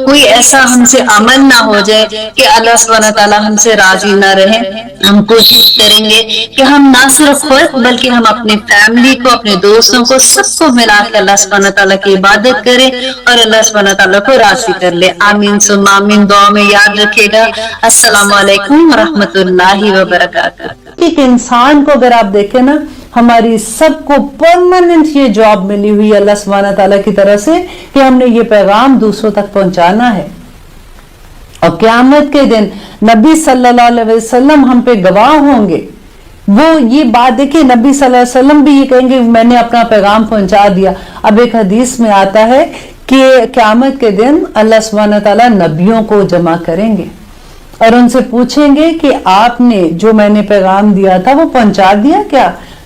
کوئی ایسا ہم سے عمل نہ ہو جائے کہ اللہ سبحانہ تعالیٰ ہم سے راضی نہ رہے. ہم کوشش کریں گے کہ ہم نہ صرف خود بلکہ ہم اپنی فیملی کو, اپنے دوستوں کو, سب کو ملا کے اللہ سبحانہ تعالیٰ کی عبادت کریں اور اللہ سبحانہ تعالیٰ کو راضی کر لے. آمین ثم آمین. دعا میں یاد رکھے گا. السلام علیکم ورحمۃ اللہ وبرکاتہ. ایک انسان کو اگر آپ دیکھیں نا, ہماری سب کو پرماننٹ یہ جاب ملی ہوئی ہے اللہ سبحانہ تعالیٰ کی طرف سے کہ ہم نے یہ پیغام دوسروں تک پہنچانا ہے. اور قیامت کے دن نبی صلی اللہ علیہ وسلم ہم پہ گواہ ہوں گے. وہ یہ بات دیکھیں, نبی صلی اللہ علیہ وسلم بھی یہ کہیں گے میں نے اپنا پیغام پہنچا دیا. اب ایک حدیث میں آتا ہے کہ قیامت کے دن اللہ سبحانہ تعالیٰ نبیوں کو جمع کریں گے اور ان سے پوچھیں گے کہ آپ نے جو میں نے پیغام دیا تھا وہ پہنچا دیا کیا؟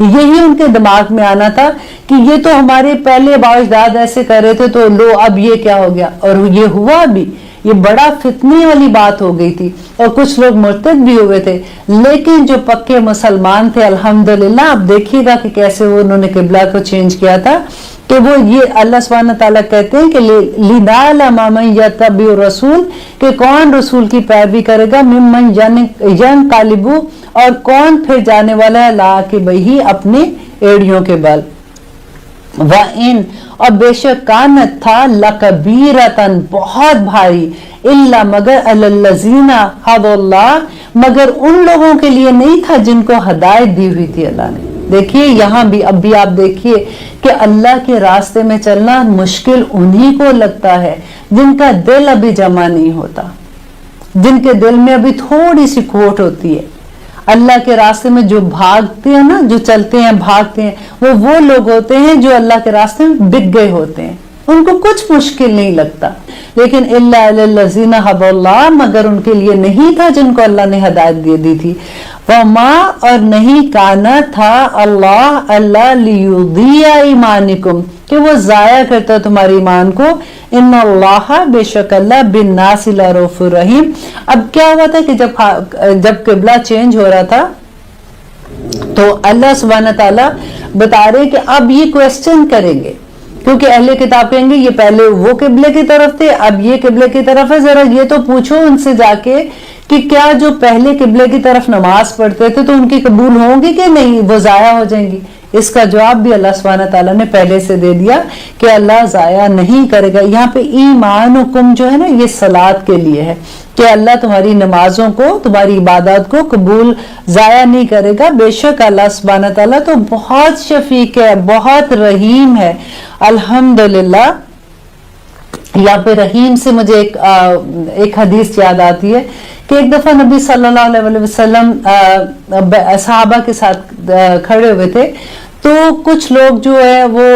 یہی ان کے دماغ میں آنا تھا کہ یہ تو ہمارے پہلے باجداد ایسے کر رہے تھے تو لو اب یہ کیا ہو گیا، اور یہ ہوا بھی، یہ بڑا فتنے والی بات ہو گئی تھی اور کچھ لوگ مرتد بھی ہوئے تھے، لیکن جو پکے مسلمان تھے الحمدللہ، اب دیکھیے گا کہ کیسے وہ انہوں نے قبلہ کو چینج کیا تھا، کہ وہ یہ اللہ سبحانہ تعالیٰ کہتے ہیں کہ لِنَعْلَمَ مَن يَتَّبِعُ الرَّسُولَ، کہ کون رسول کی پیروی کرے گا، ممن ينقلب، اور کون پھر جانے والا ہے لا کے بہی اپنے ایڑیوں کے بل، وَإِن، اور بے شک کانت تھا لَكَبِيرَةً بہت بھاری، الا مگر علی الذین هدى اللہ، مگر ان لوگوں کے لیے نہیں تھا جن کو ہدایت دی ہوئی تھی اللہ نے۔ دیکھیے یہاں بھی اب بھی آپ دیکھیے کہ اللہ کے راستے میں چلنا مشکل انہی کو لگتا ہے جن کا دل ابھی جمع نہیں ہوتا، جن کے دل میں ابھی تھوڑی سی کھوٹ ہوتی ہے۔ اللہ کے راستے میں جو بھاگتے ہیں نا، جو چلتے ہیں بھاگتے ہیں، وہ لوگ ہوتے ہیں جو اللہ کے راستے میں بک گئے ہوتے ہیں، ان کو کچھ مشکل نہیں لگتا۔ لیکن الا علی الذین هدى اللہ، مگر ان کے لیے نہیں تھا جن کو اللہ نے ہدایت دے دی تھی، وما، اور نہیں کانا تھا اللہ لیضیع ایمانکم، کہ وہ ضائع کرتا تمہاری ایمان کو، ان اللہ، بے شک اللہ، بالناس لرؤوف رحیم۔ اب کیا ہوا تھا کہ جب قبلہ چینج ہو رہا تھا تو اللہ سبحانہ تعالیٰ بتا رہے کہ اب یہ کویسچن کریں گے، کیونکہ اہل کتاب کہیں گے یہ پہلے وہ قبلے کی طرف تھے، اب یہ قبلے کی طرف ہے، ذرا یہ تو پوچھو ان سے جا کے کہ کیا جو پہلے قبلے کی طرف نماز پڑھتے تھے تو ان کی قبول ہوں گی کہ نہیں، وہ ضائع ہو جائیں گی؟ اس کا جواب بھی اللہ سبحانہ تعالیٰ نے پہلے سے دے دیا کہ اللہ ضائع نہیں کرے گا۔ یہاں پہ ایمانکم جو ہے نا، یہ صلات کے لیے ہے کہ اللہ تمہاری نمازوں کو، تمہاری عبادات کو قبول ضائع نہیں کرے گا، بے شک اللہ سبحانہ تعالیٰ تو بہت شفیق ہے، بہت رحیم ہے۔ الحمدللہ، یہاں پہ رحیم سے مجھے ایک حدیث یاد آتی ہے کہ ایک دفعہ نبی صلی اللہ علیہ وسلم صحابہ کے ساتھ کھڑے ہوئے تھے، تو کچھ لوگ جو ہے وہ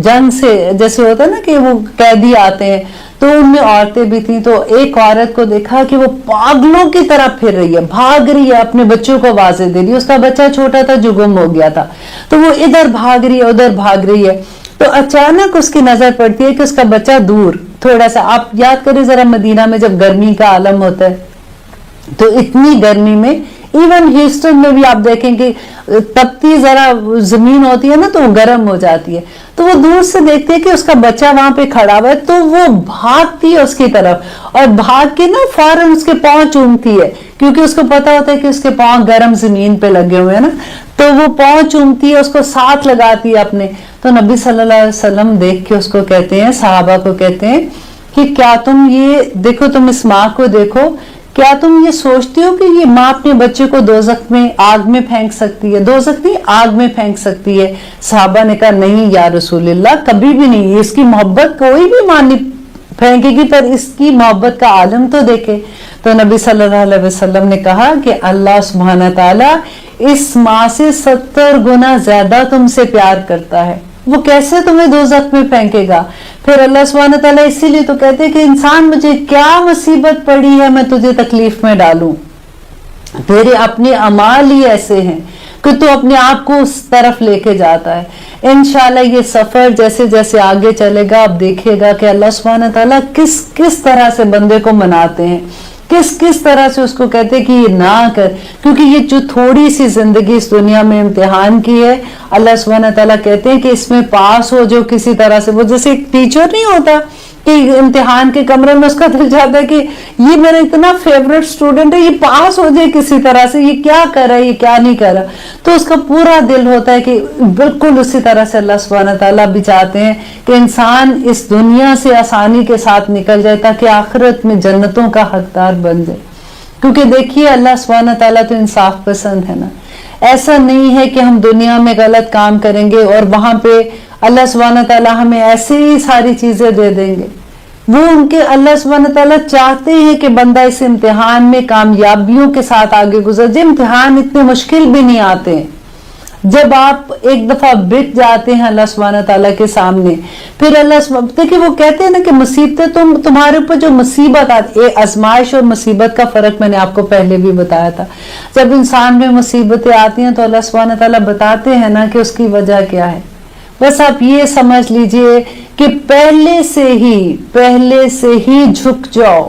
جنگ سے، جیسے ہوتا ہے نا کہ وہ قیدی آتے ہیں، تو ان میں عورتیں بھی تھیں، تو ایک عورت کو دیکھا کہ وہ پاگلوں کی طرح پھر رہی ہے، بھاگ رہی ہے، اپنے بچوں کو آوازیں دے رہی ہے، اس کا بچہ چھوٹا تھا جو گم ہو گیا تھا، تو وہ ادھر بھاگ رہی ہے ادھر بھاگ رہی ہے، تو اچانک اس کی نظر پڑتی ہے کہ اس کا بچہ دور تھوڑا سا، آپ یاد کریں ذرا مدینہ میں جب گرمی کا عالم ہوتا ہے تو اتنی گرمی میں، ایون ہیوسٹن میں بھی آپ دیکھیں کہ تپتی ذرا زمین ہوتی ہے نا تو وہ گرم ہو جاتی ہے، تو وہ دور سے دیکھتے ہیں کہ اس کا بچہ وہاں پہ کھڑا ہوا ہے، تو وہ بھاگتی ہے اس کی طرف، اور بھاگ کے نا فوراً اس کے پاؤں چومتی ہے، کیونکہ اس کو پتا ہوتا ہے کہ اس کے پاؤں گرم زمین پہ لگے ہوئے ہیں نا، تو وہ پاؤں چومتی ہے، اس کو ساتھ لگاتی ہے اپنے۔ تو نبی صلی اللہ علیہ وسلم دیکھ کے اس کو کہتے ہیں، صحابہ کو کہتے ہیں کہ کیا تم یہ دیکھو، تم اس ماں کو دیکھو، کیا تم یہ سوچتے ہو کہ یہ ماں اپنے بچے کو دوزخ میں، آگ میں پھینک سکتی ہے؟ دوزخ نہیں، آگ میں پھینک سکتی ہے۔ صحابہ نے کہا نہیں یا رسول اللہ، کبھی بھی نہیں، اس کی محبت کوئی بھی ماں نہیں پھینکے گی، پر اس کی محبت کا عالم تو دیکھے۔ تو نبی صلی اللہ علیہ وسلم نے کہا کہ اللہ سبحانہ تعالیٰ اس ماں سے 70 گنا زیادہ تم سے پیار کرتا ہے، وہ کیسے تمہیں دوزخ میں پھینکے گا؟ پھر اللہ سبحانہ تعالیٰ اسی لیے تو کہتے ہیں کہ انسان مجھے کیا مصیبت پڑی ہے میں تجھے تکلیف میں ڈالوں، تیرے اپنے اعمال ہی ایسے ہیں کہ تو اپنے آپ کو اس طرف لے کے جاتا ہے۔ انشاءاللہ یہ سفر جیسے جیسے آگے چلے گا، آپ دیکھیے گا کہ اللہ سبحانہ تعالیٰ کس طرح سے بندے کو مناتے ہیں، کس طرح سے اس کو کہتے کہ یہ نہ کر، کیونکہ یہ جو تھوڑی سی زندگی اس دنیا میں امتحان کی ہے، اللہ سبحانہ تعالیٰ کہتے ہیں کہ اس میں پاس ہو جو کسی طرح سے، وہ جیسے ایک ٹیچر نہیں ہوتا کہ امتحان کے کمرے میں اس کا دل چاہتا ہے کہ یہ میرا اتنا فیورٹ اسٹوڈنٹ ہے، یہ پاس ہو جائے کسی طرح سے، یہ کیا کر رہا ہے، یہ کیا نہیں کر رہا، تو اس کا پورا دل ہوتا ہے کہ بالکل اسی طرح سے اللہ سبحانہ تعالیٰ بھی چاہتے ہیں کہ انسان اس دنیا سے آسانی کے ساتھ نکل جائے تاکہ آخرت میں جنتوں کا حقدار بن جائے۔ کیونکہ دیکھیے اللہ سبحانہ تعالیٰ تو انصاف پسند ہے نا، ایسا نہیں ہے کہ ہم دنیا میں غلط کام کریں گے اور وہاں پہ اللہ سبحانہ تعالیٰ ہمیں ایسی ہی ساری چیزیں دے دیں گے، وہ ان کے اللہ سبحانہ تعالیٰ چاہتے ہیں کہ بندہ اس امتحان میں کامیابیوں کے ساتھ آگے گزر جائے۔ امتحان اتنے مشکل بھی نہیں آتے ہیں، جب آپ ایک دفعہ بک جاتے ہیں اللہ سبحانہ تعالیٰ کے سامنے، پھر اللہ دیکھیں وہ کہتے ہیں نا کہ مصیبتیں تمہارے اوپر جو مصیبت آتی، آزمائش اور مصیبت کا فرق میں نے آپ کو پہلے بھی بتایا تھا. جب انسان میں مصیبتیں آتی ہیں تو اللہ سبحانہ تعالیٰ بتاتے ہیں نا کہ اس کی وجہ کیا ہے. بس آپ یہ سمجھ لیجئے کہ پہلے سے ہی جھک جاؤ،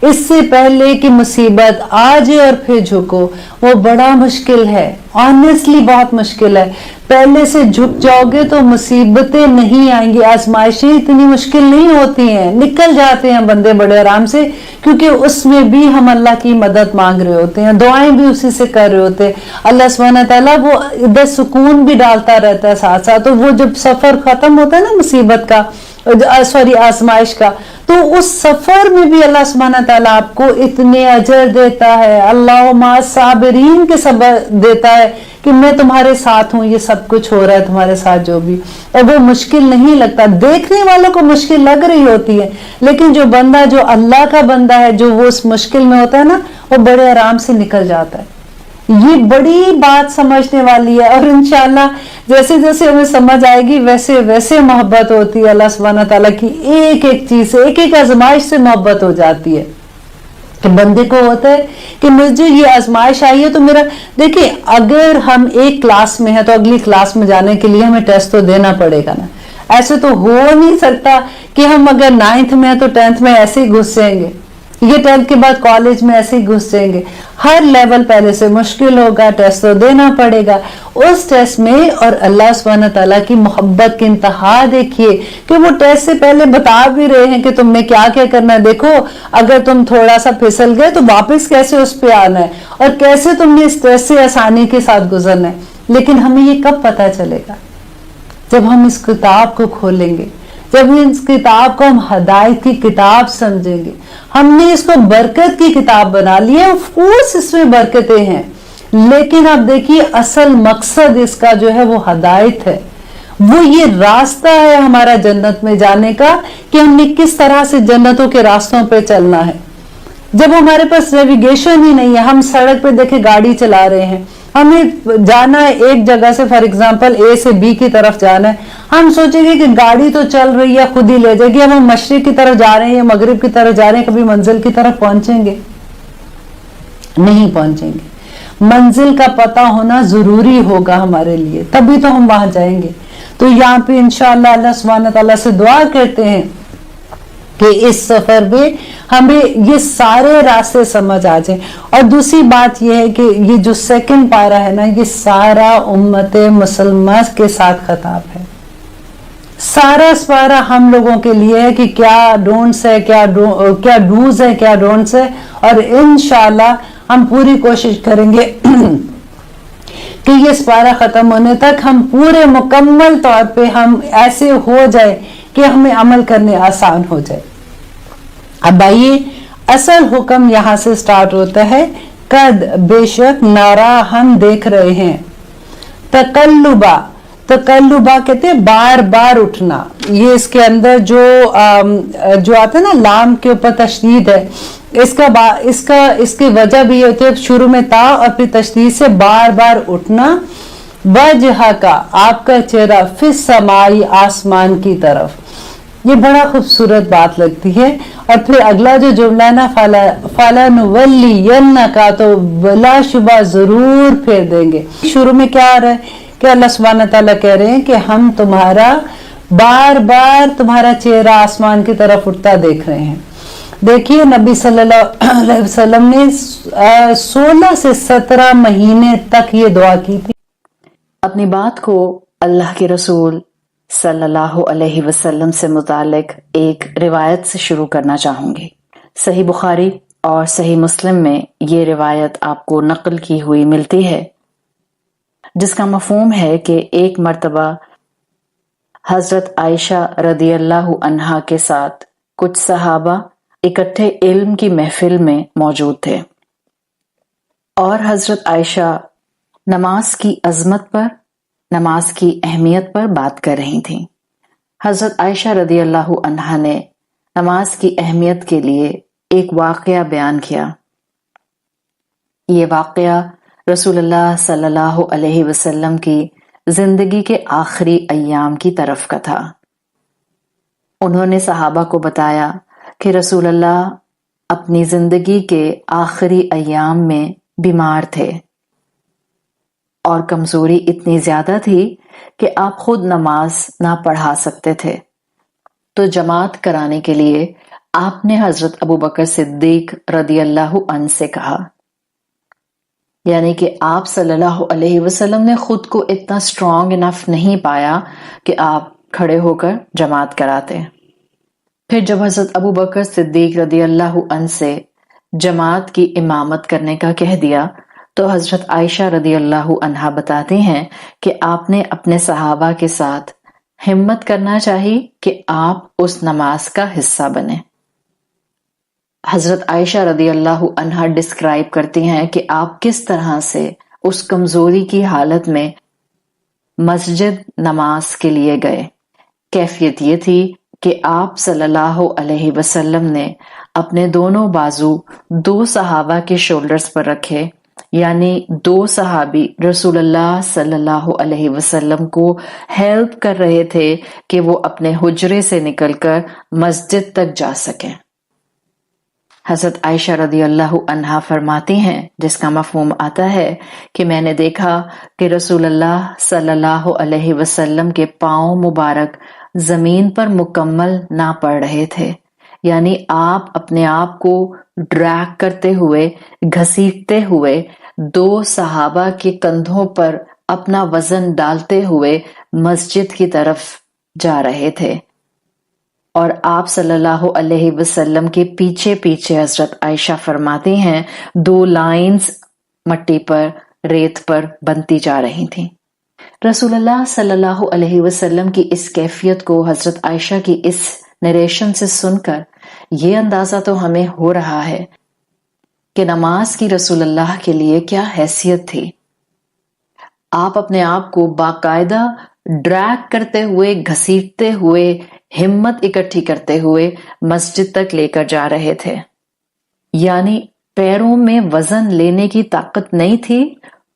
اس سے پہلے کہ مصیبت آ جائے اور پھر جھکو، وہ بڑا مشکل ہے، آنیسٹلی بہت مشکل ہے. پہلے سے جھک جاؤ گے تو مصیبتیں نہیں آئیں گی، آزمائشیں اتنی مشکل نہیں ہوتی ہیں، نکل جاتے ہیں بندے بڑے آرام سے، کیونکہ اس میں بھی ہم اللہ کی مدد مانگ رہے ہوتے ہیں، دعائیں بھی اسی سے کر رہے ہوتے ہیں. اللہ سبحانہ تعالیٰ وہ ادھر سکون بھی ڈالتا رہتا ہے ساتھ ساتھ. تو وہ جب سفر ختم ہوتا ہے نا مصیبت کا، آزمائش کا، تو اس سفر میں بھی اللہ سبحانہ تعالیٰ آپ کو اتنے اجر دیتا ہے، اللہ مع الصابرین کے صبر دیتا ہے کہ میں تمہارے ساتھ ہوں، یہ سب کچھ ہو رہا ہے تمہارے ساتھ جو بھی. اور وہ مشکل نہیں لگتا، دیکھنے والوں کو مشکل لگ رہی ہوتی ہے، لیکن جو بندہ جو اللہ کا بندہ ہے، جو وہ اس مشکل میں ہوتا ہے نا، وہ بڑے آرام سے نکل جاتا ہے. یہ بڑی بات سمجھنے والی ہے، اور انشاءاللہ جیسے جیسے ہمیں سمجھ آئے گی ویسے ویسے محبت ہوتی ہے اللہ سبحانہ تعالیٰ کی. ایک ایک چیز سے، ایک ایک آزمائش سے محبت ہو جاتی ہے کہ بندے کو ہوتا ہے کہ مجھے یہ آزمائش آئی ہے تو میرا، دیکھیں اگر ہم ایک کلاس میں ہیں تو اگلی کلاس میں جانے کے لیے ہمیں ٹیسٹ تو دینا پڑے گا نا. ایسے تو ہو نہیں سکتا کہ ہم اگر 9th میں ہیں تو 10th میں ایسے ہی گھس جائیں گے، یہ 10th کے بعد کالج میں ایسے ہی گھس جائیں گے. ہر لیول پہلے سے مشکل ہوگا، ٹیسٹ تو دینا پڑے گا. اس ٹیسٹ میں اور اللہ سبحانہ تعالیٰ کی محبت کی انتہا دیکھیے کہ وہ ٹیسٹ سے پہلے بتا بھی رہے ہیں کہ تم نے کیا کیا کرنا ہے. دیکھو اگر تم تھوڑا سا پھسل گئے تو واپس کیسے اس پہ آنا ہے، اور کیسے تم نے اس ٹیسٹ سے آسانی کے ساتھ گزرنا ہے. لیکن ہمیں یہ کب پتہ چلے گا؟ جب ہم اس کتاب کو کھولیں گے، جب اس کتاب کو ہم ہدایت کی کتاب سمجھیں گے. ہم نے اس کو برکت کی کتاب بنا لی ہے، آف کورس اس میں برکتیں ہیں، لیکن آپ دیکھیے اصل مقصد اس کا جو ہے وہ ہدایت ہے. وہ یہ راستہ ہے ہمارا جنت میں جانے کا کہ ہم نے کس طرح سے جنتوں کے راستوں پہ چلنا ہے. جب ہمارے پاس نیویگیشن ہی نہیں ہے، ہم سڑک پہ دیکھے گاڑی چلا رہے ہیں، ہمیں جانا ہے ایک جگہ سے، فار ایگزامپل اے سے بی کی طرف جانا ہے، ہم سوچیں گے کہ گاڑی تو چل رہی ہے خود ہی لے جائے گی، ہم مشرق کی طرف جا رہے ہیں یا مغرب کی طرف جا رہے ہیں، کبھی منزل کی طرف پہنچیں گے؟ نہیں پہنچیں گے. منزل کا پتہ ہونا ضروری ہوگا ہمارے لیے، تبھی تو ہم وہاں جائیں گے. تو یہاں پہ انشاءاللہ اللہ سبحانہ تعالیٰ سے دعا کرتے ہیں کہ اس سفر میں ہمیں یہ سارے راستے سمجھ آ جائیں. اور دوسری بات یہ ہے کہ یہ جو سیکنڈ پارہ ہے نا، یہ سارا امت مسلمہ کے ساتھ خطاب ہے. سارا پارہ ہم لوگوں کے لیے ہے کہ کیا ڈونٹس ہے، کیا ڈوز ہے، کیا ڈونٹس ہے. اور انشاءاللہ ہم پوری کوشش کریں گے کہ یہ سپارہ ختم ہونے تک ہم پورے مکمل طور پہ ہم ایسے ہو جائے کہ ہمیں عمل کرنے آسان ہو جائے. اب آئیے اصل حکم یہاں سے سٹارٹ ہوتا ہے. قد بے شک نارا ہم دیکھ رہے ہیں، تقلبا کہتے ہیں بار بار اٹھنا. یہ اس کے اندر جو آتا ہے نا لام کے اوپر تشدید ہے، اس کی وجہ بھی یہ ہوتی ہے شروع میں تا اور پھر تشدید سے بار بار اٹھنا. وجہ کا آپ کا چہرہ فی السمائی آسمان کی طرف. یہ بڑا خوبصورت بات لگتی ہے. اور پھر اگلا جو جملہ ہے نا فَلَنُوَلِّيَنَّكَ، تو بلا شبہ ضرور پھیر دیں گے. شروع میں کیا آ رہا ہے کہ اللہ سبحانہ تعالیٰ کہہ رہے ہیں کہ ہم تمہارا بار بار تمہارا چہرہ آسمان کی طرف اٹھتا دیکھ رہے ہیں. دیکھیے نبی صلی اللہ علیہ وسلم نے 16 سے 17 مہینے تک یہ دعا کی تھی. اپنی بات کو اللہ کے رسول صلی اللہ علیہ وسلم سے متعلق ایک روایت سے شروع کرنا چاہوں گی. صحیح بخاری اور صحیح مسلم میں یہ روایت آپ کو نقل کی ہوئی ملتی ہے، جس کا مفہوم ہے کہ ایک مرتبہ حضرت عائشہ رضی اللہ عنہا کے ساتھ کچھ صحابہ اکٹھے علم کی محفل میں موجود تھے، اور حضرت عائشہ نماز کی عظمت پر، نماز کی اہمیت پر بات کر رہی تھیں. حضرت عائشہ رضی اللہ عنہا نے نماز کی اہمیت کے لیے ایک واقعہ بیان کیا. یہ واقعہ رسول اللہ صلی اللہ علیہ وسلم کی زندگی کے آخری ایام کی طرف کا تھا۔ انہوں نے صحابہ کو بتایا کہ رسول اللہ اپنی زندگی کے آخری ایام میں بیمار تھے اور کمزوری اتنی زیادہ تھی کہ آپ خود نماز نہ پڑھا سکتے تھے، تو جماعت کرانے کے لیے آپ نے حضرت ابوبکر صدیق رضی اللہ عنہ سے کہا، یعنی کہ آپ صلی اللہ علیہ وسلم نے خود کو اتنا اسٹرانگ انف نہیں پایا کہ آپ کھڑے ہو کر جماعت کراتے۔ پھر جب حضرت ابوبکر صدیق رضی اللہ عنہ سے جماعت کی امامت کرنے کا کہہ دیا تو حضرت عائشہ رضی اللہ عنہا بتاتی ہیں کہ آپ نے اپنے صحابہ کے ساتھ ہمت کرنا چاہیے کہ آپ اس نماز کا حصہ بنیں۔ حضرت عائشہ رضی اللہ عنہا ڈسکرائب کرتی ہیں کہ آپ کس طرح سے اس کمزوری کی حالت میں مسجد نماز کے لیے گئے۔ کیفیت یہ تھی کہ آپ صلی اللہ علیہ وسلم نے اپنے دونوں بازو دو صحابہ کے شولڈرز پر رکھے، یعنی دو صحابی رسول اللہ صلی اللہ علیہ وسلم کو ہیلپ کر رہے تھے کہ وہ اپنے حجرے سے نکل کر مسجد تک جا سکیں۔ حضرت عائشہ رضی اللہ عنہا فرماتی ہیں، جس کا مفہوم آتا ہے کہ میں نے دیکھا کہ رسول اللہ صلی اللہ علیہ وسلم کے پاؤں مبارک زمین پر مکمل نہ پڑ رہے تھے، یعنی آپ اپنے آپ کو ڈریگ کرتے ہوئے، گھسیٹتے ہوئے دو صحابہ کے کندھوں پر اپنا وزن ڈالتے ہوئے مسجد کی طرف جا رہے تھے، اور آپ صلی اللہ علیہ وسلم کے پیچھے پیچھے حضرت عائشہ فرماتی ہیں دو لائنز مٹی پر، ریت پر بنتی جا رہی تھیں۔ رسول اللہ صلی اللہ علیہ وسلم کی اس کیفیت کو حضرت عائشہ کی اس نریشن سے سن کر یہ اندازہ تو ہمیں ہو رہا ہے کہ نماز کی رسول اللہ کے لیے کیا حیثیت تھی۔ آپ اپنے آپ کو باقاعدہ ڈریگ کرتے ہوئے، گھسیٹتے ہوئے، ہمت اکٹھی کرتے ہوئے مسجد تک لے کر جا رہے تھے، یعنی پیروں میں وزن لینے کی طاقت نہیں تھی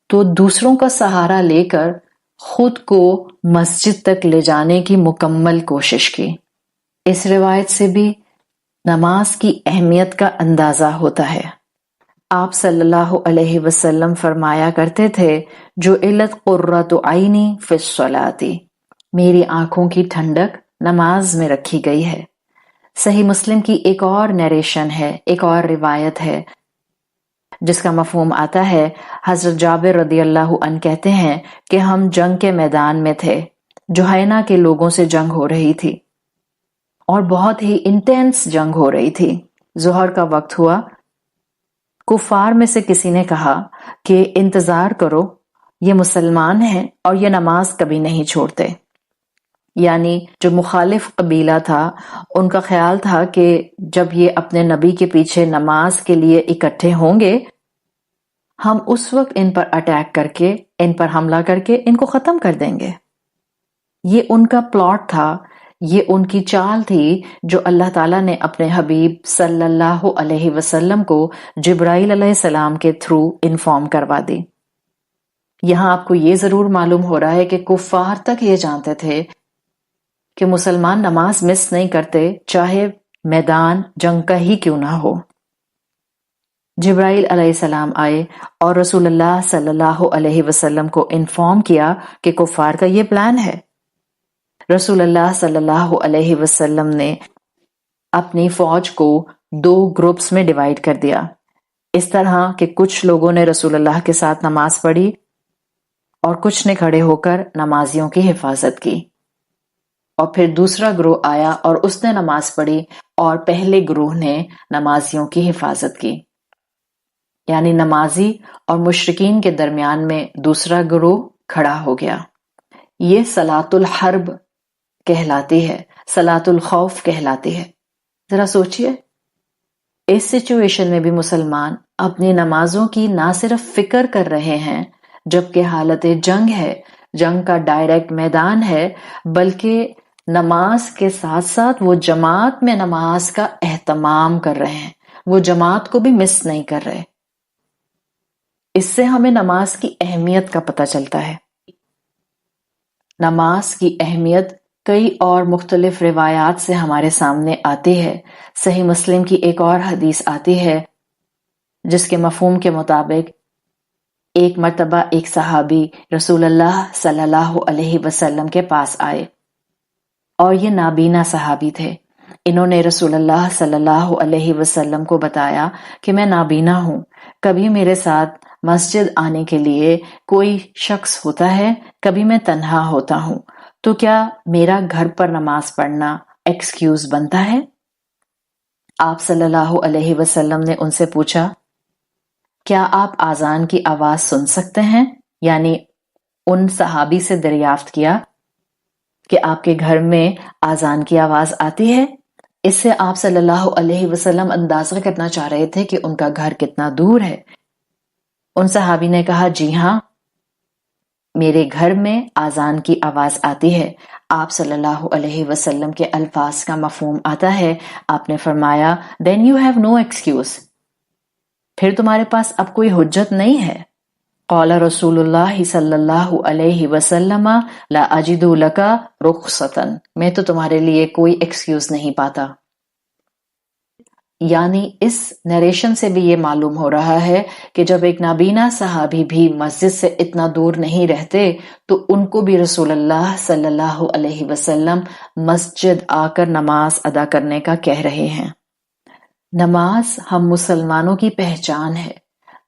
تو دوسروں کا سہارا لے کر خود کو مسجد تک لے جانے کی مکمل کوشش کی۔ اس روایت سے بھی نماز کی اہمیت کا اندازہ ہوتا ہے۔ آپ صلی اللہ علیہ وسلم فرمایا کرتے تھے، جو علت قرۃ عینی فی الصلاۃ، میری آنکھوں کی ٹھنڈک نماز میں رکھی گئی ہے۔ صحیح مسلم کی ایک اور نیریشن ہے، ایک اور روایت ہے جس کا مفہوم آتا ہے، حضرت جابر رضی اللہ عنہ کہتے ہیں کہ ہم جنگ کے میدان میں تھے، جوہینہ کے لوگوں سے جنگ ہو رہی تھی اور بہت ہی انٹینس جنگ ہو رہی تھی۔ ظہر کا وقت ہوا، کفار میں سے کسی نے کہا کہ انتظار کرو، یہ مسلمان ہیں اور یہ نماز کبھی نہیں چھوڑتے، یعنی جو مخالف قبیلہ تھا ان کا خیال تھا کہ جب یہ اپنے نبی کے پیچھے نماز کے لیے اکٹھے ہوں گے، ہم اس وقت ان پر اٹیک کر کے، ان پر حملہ کر کے ان کو ختم کر دیں گے۔ یہ ان کا پلاٹ تھا، یہ ان کی چال تھی جو اللہ تعالیٰ نے اپنے حبیب صلی اللہ علیہ وسلم کو جبرائیل علیہ السلام کے تھرو انفارم کروا دی۔ یہاں آپ کو یہ ضرور معلوم ہو رہا ہے کہ کفار تک یہ جانتے تھے کہ مسلمان نماز مس نہیں کرتے، چاہے میدان جنگ کا ہی کیوں نہ ہو۔ جبرائیل علیہ السلام آئے اور رسول اللہ صلی اللہ علیہ وسلم کو انفارم کیا کہ کفار کا یہ پلان ہے۔ رسول اللہ صلی اللہ علیہ وسلم نے اپنی فوج کو 2 گروپس میں ڈیوائیڈ کر دیا، اس طرح کہ کچھ لوگوں نے رسول اللہ کے ساتھ نماز پڑھی اور کچھ نے کھڑے ہو کر نمازیوں کی حفاظت کی، اور پھر دوسرا گروہ آیا اور اس نے نماز پڑھی اور پہلے گروہ نے نمازیوں کی حفاظت کی، یعنی نمازی اور مشرکین کے درمیان میں دوسرا گروہ کھڑا ہو گیا۔ یہ صلاۃ الحرب کہلاتی ہے، صلاۃ الخوف کہلاتی ہے۔ ذرا سوچئے، اس سچویشن میں بھی مسلمان اپنی نمازوں کی نہ صرف فکر کر رہے ہیں جبکہ حالت جنگ ہے، جنگ کا ڈائریکٹ میدان ہے، بلکہ نماز کے ساتھ ساتھ وہ جماعت میں نماز کا اہتمام کر رہے ہیں، وہ جماعت کو بھی مس نہیں کر رہے۔ اس سے ہمیں نماز کی اہمیت کا پتہ چلتا ہے۔ نماز کی اہمیت کئی اور مختلف روایات سے ہمارے سامنے آتی ہے۔ صحیح مسلم کی ایک اور حدیث آتی ہے جس کے مفہوم کے مطابق ایک مرتبہ ایک صحابی رسول اللہ صلی اللہ علیہ وسلم کے پاس آئے، اور یہ نابینا صحابی تھے۔ انہوں نے رسول اللہ صلی اللہ علیہ وسلم کو بتایا کہ میں نابینا ہوں، کبھی میرے ساتھ مسجد آنے کے لیے کوئی شخص ہوتا ہے، کبھی میں تنہا ہوتا ہوں، تو کیا میرا گھر پر نماز پڑھنا ایکسکیوز بنتا ہے؟ آپ صلی اللہ علیہ وسلم نے ان سے پوچھا، کیا آپ آذان کی آواز سن سکتے ہیں؟ یعنی ان صحابی سے دریافت کیا کہ آپ کے گھر میں آذان کی آواز آتی ہے؟ اس سے آپ صلی اللہ علیہ وسلم اندازہ کرنا چاہ رہے تھے کہ ان کا گھر کتنا دور ہے۔ ان صحابی نے کہا، جی ہاں، میرے گھر میں آذان کی آواز آتی ہے۔ آپ صلی اللہ علیہ وسلم کے الفاظ کا مفہوم آتا ہے، آپ نے فرمایا، then you have no excuse، پھر تمہارے پاس اب کوئی حجت نہیں ہے۔ قال رسول اللہ صلی اللہ علیہ وسلم لا اجد لک رخصتا، میں تو تمہارے لیے کوئی ایکسکیوز نہیں پاتا۔ یعنی اس نریشن سے بھی یہ معلوم ہو رہا ہے کہ جب ایک نابینا صحابی بھی مسجد سے اتنا دور نہیں رہتے تو ان کو بھی رسول اللہ صلی اللہ علیہ وسلم مسجد آ کر نماز ادا کرنے کا کہہ رہے ہیں۔ نماز ہم مسلمانوں کی پہچان ہے۔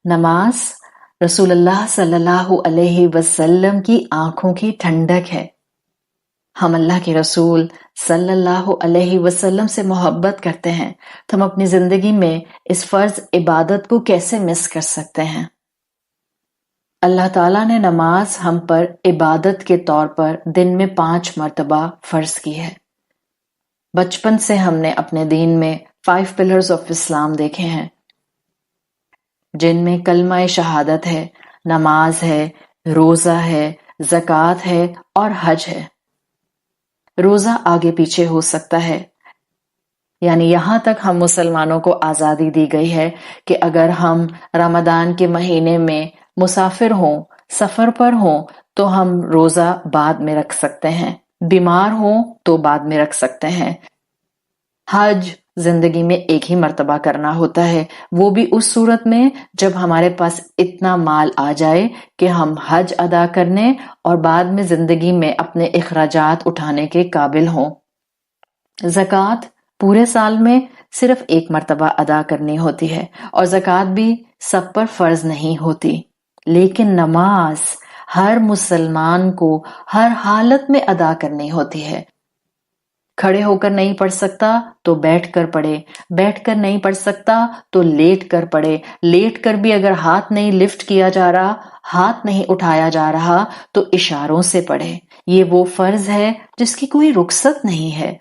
نماز رسول اللہ صلی اللہ علیہ وسلم کی آنکھوں کی ٹھنڈک ہے۔ ہم اللہ کے رسول صلی اللہ علیہ وسلم سے محبت کرتے ہیں تو ہم اپنی زندگی میں اس فرض عبادت کو کیسے مس کر سکتے ہیں؟ اللہ تعالیٰ نے نماز ہم پر عبادت کے طور پر دن میں 5 مرتبہ فرض کی ہے۔ بچپن سے ہم نے اپنے دین میں 5 پلرز آف اسلام دیکھے ہیں، جن میں کلمہ شہادت ہے، نماز ہے، روزہ ہے، زکوٰۃ ہے اور حج ہے۔ روزہ آگے پیچھے ہو سکتا ہے، یعنی یہاں تک ہم مسلمانوں کو آزادی دی گئی ہے کہ اگر ہم رمضان کے مہینے میں مسافر ہوں، سفر پر ہوں، تو ہم روزہ بعد میں رکھ سکتے ہیں، بیمار ہوں تو بعد میں رکھ سکتے ہیں۔ حج زندگی میں ایک ہی مرتبہ کرنا ہوتا ہے، وہ بھی اس صورت میں جب ہمارے پاس اتنا مال آ جائے کہ ہم حج ادا کرنے اور بعد میں زندگی میں اپنے اخراجات اٹھانے کے قابل ہوں۔ زکوٰۃ پورے سال میں صرف 1 مرتبہ ادا کرنی ہوتی ہے، اور زکوٰۃ بھی سب پر فرض نہیں ہوتی، لیکن نماز ہر مسلمان کو ہر حالت میں ادا کرنی ہوتی ہے۔ کھڑے ہو کر نہیں پڑھ سکتا تو بیٹھ کر پڑھے، بیٹھ کر نہیں پڑھ سکتا تو لیٹ کر پڑھے، لیٹ کر بھی اگر ہاتھ نہیں لفٹ کیا جا رہا، ہاتھ نہیں اٹھایا جا رہا تو اشاروں سے پڑھے۔ یہ وہ فرض ہے جس کی کوئی رخصت نہیں ہے،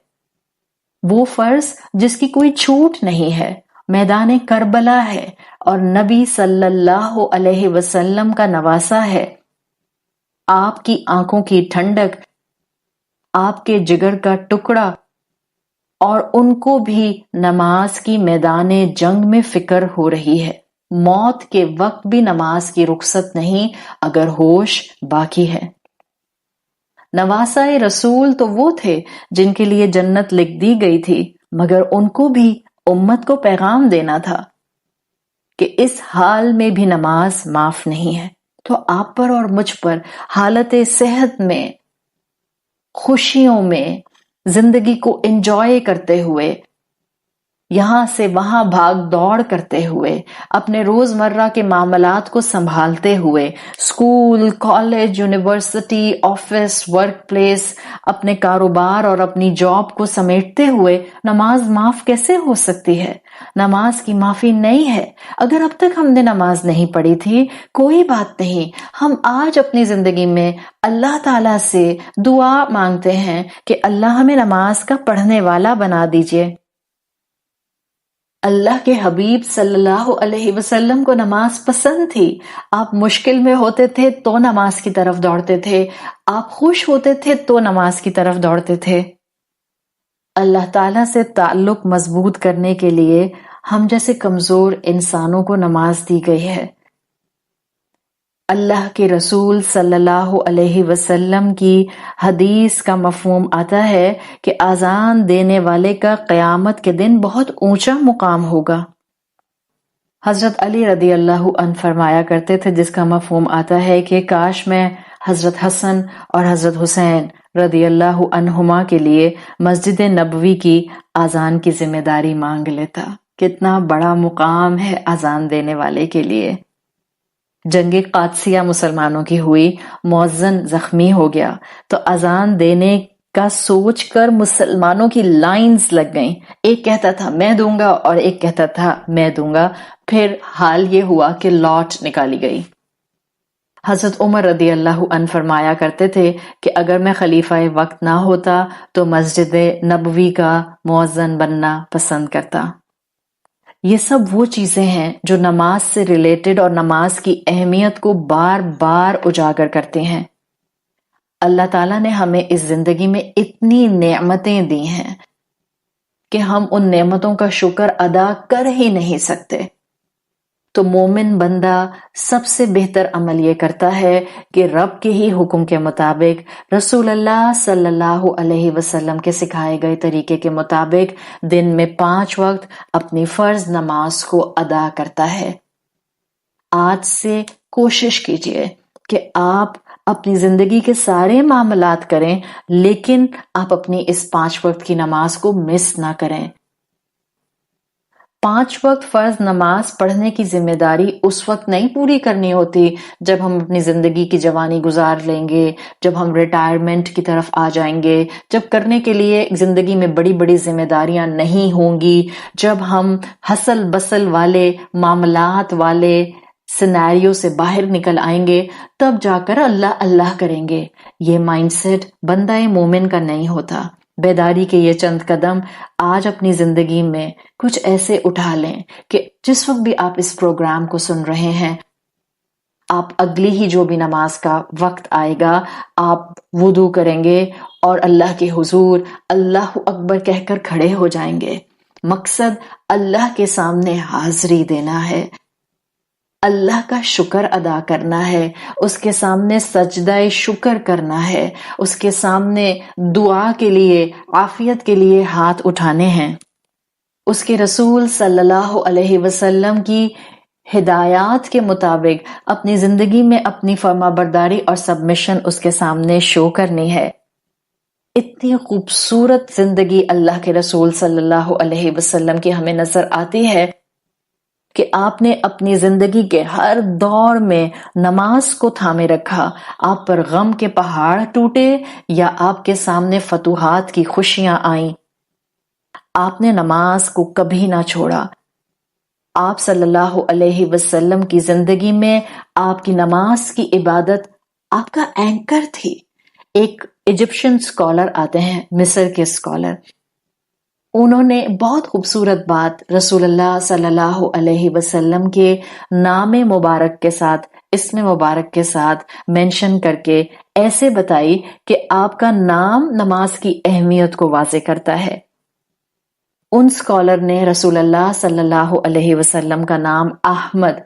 وہ فرض جس کی کوئی چھوٹ نہیں ہے۔ میدان کربلا ہے اور نبی صلی اللہ علیہ وسلم کا نواسہ ہے۔ آپ کی آنکھوں کی ٹھنڈک، آپ کے جگر کا ٹکڑا، اور ان کو بھی نماز کی میدان جنگ میں فکر ہو رہی ہے۔ موت کے وقت بھی نماز کی رخصت نہیں اگر ہوش باقی ہے۔ نواسہ رسول تو وہ تھے جن کے لیے جنت لکھ دی گئی تھی، مگر ان کو بھی امت کو پیغام دینا تھا کہ اس حال میں بھی نماز معاف نہیں ہے۔ تو آپ پر اور مجھ پر حالت صحت میں، خوشیوں میں، زندگی کو انجوائے کرتے ہوئے، یہاں سے وہاں بھاگ دوڑ کرتے ہوئے، اپنے روزمرہ کے معاملات کو سنبھالتے ہوئے، school, college, university, office, work place, اپنے کاروبار اور اپنی جاب کو سمیٹتے ہوئے نماز معاف کیسے ہو سکتی ہے؟ نماز کی معافی نہیں ہے۔ اگر اب تک ہم نے نماز نہیں پڑھی تھی، کوئی بات نہیں، ہم آج اپنی زندگی میں اللہ تعالیٰ سے دعا مانگتے ہیں کہ اللہ ہمیں نماز کا پڑھنے والا بنا دیجئے۔ اللہ کے حبیب صلی اللہ علیہ وسلم کو نماز پسند تھی۔ آپ مشکل میں ہوتے تھے تو نماز کی طرف دوڑتے تھے، آپ خوش ہوتے تھے تو نماز کی طرف دوڑتے تھے۔ اللہ تعالیٰ سے تعلق مضبوط کرنے کے لیے ہم جیسے کمزور انسانوں کو نماز دی گئی ہے۔ اللہ کے رسول صلی اللہ علیہ وسلم کی حدیث کا مفہوم آتا ہے کہ اذان دینے والے کا قیامت کے دن بہت اونچا مقام ہوگا۔ حضرت علی رضی اللہ عنہ فرمایا کرتے تھے، جس کا مفہوم آتا ہے کہ کاش میں حضرت حسن اور حضرت حسین رضی اللہ عنہما کے لیے مسجد نبوی کی اذان کی ذمہ داری مانگ لیتا۔ کتنا بڑا مقام ہے اذان دینے والے کے لیے۔ جنگ قادسیہ مسلمانوں کی ہوئی، مؤذن زخمی ہو گیا تو اذان دینے کا سوچ کر مسلمانوں کی لائنز لگ گئیں، ایک کہتا تھا میں دوں گا اور ایک کہتا تھا میں دوں گا، پھر حال یہ ہوا کہ لاٹ نکالی گئی۔ حضرت عمر رضی اللہ عنہ فرمایا کرتے تھے کہ اگر میں خلیفہ وقت نہ ہوتا تو مسجد نبوی کا مؤذن بننا پسند کرتا۔ یہ سب وہ چیزیں ہیں جو نماز سے ریلیٹڈ اور نماز کی اہمیت کو بار بار اجاگر کرتے ہیں۔ اللہ تعالیٰ نے ہمیں اس زندگی میں اتنی نعمتیں دی ہیں کہ ہم ان نعمتوں کا شکر ادا کر ہی نہیں سکتے۔ تو مومن بندہ سب سے بہتر عمل یہ کرتا ہے کہ رب کے ہی حکم کے مطابق، رسول اللہ صلی اللہ علیہ وسلم کے سکھائے گئے طریقے کے مطابق دن میں 5 وقت اپنی فرض نماز کو ادا کرتا ہے۔ آج سے کوشش کیجئے کہ آپ اپنی زندگی کے سارے معاملات کریں، لیکن آپ اپنی اس 5 وقت کی نماز کو مس نہ کریں۔ 5 وقت فرض نماز پڑھنے کی ذمہ داری اس وقت نہیں پوری کرنی ہوتی جب ہم اپنی زندگی کی جوانی گزار لیں گے، جب ہم ریٹائرمنٹ کی طرف آ جائیں گے، جب کرنے کے لیے زندگی میں بڑی بڑی ذمہ داریاں نہیں ہوں گی، جب ہم ہسل بسل والے معاملات والے سینیریو سے باہر نکل آئیں گے، تب جا کر اللہ اللہ کریں گے۔ یہ مائنڈ سیٹ بندہ مومن کا نہیں ہوتا۔ بیداری کے یہ چند قدم آج اپنی زندگی میں کچھ ایسے اٹھا لیں کہ جس وقت بھی آپ اس پروگرام کو سن رہے ہیں، آپ اگلی ہی جو بھی نماز کا وقت آئے گا، آپ وضو کریں گے اور اللہ کے حضور اللہ اکبر کہہ کر کھڑے ہو جائیں گے۔ مقصد اللہ کے سامنے حاضری دینا ہے، اللہ کا شکر ادا کرنا ہے، اس کے سامنے سجدہ شکر کرنا ہے، اس کے سامنے دعا کے لیے، عافیت کے لیے ہاتھ اٹھانے ہیں۔ اس کے رسول صلی اللہ علیہ وسلم کی ہدایات کے مطابق اپنی زندگی میں اپنی فرما برداری اور سبمیشن اس کے سامنے شو کرنی ہے۔ اتنی خوبصورت زندگی اللہ کے رسول صلی اللہ علیہ وسلم کی ہمیں نظر آتی ہے کہ آپ نے اپنی زندگی کے ہر دور میں نماز کو تھامے رکھا۔ آپ پر غم کے پہاڑ ٹوٹے یا آپ کے سامنے فتوحات کی خوشیاں آئیں، آپ نے نماز کو کبھی نہ چھوڑا۔ آپ صلی اللہ علیہ وسلم کی زندگی میں آپ کی نماز کی عبادت آپ کا اینکر تھی۔ ایک ایجپشن اسکالر آتے ہیں، مصر کے اسکالر، انہوں نے بہت خوبصورت بات رسول اللہ صلی اللہ علیہ وسلم کے نام مبارک کے ساتھ، اسم مبارک کے ساتھ مینشن کر کے ایسے بتائی کہ آپ کا نام نماز کی اہمیت کو واضح کرتا ہے۔ ان اسکالر نے رسول اللہ صلی اللہ علیہ وسلم کا نام احمد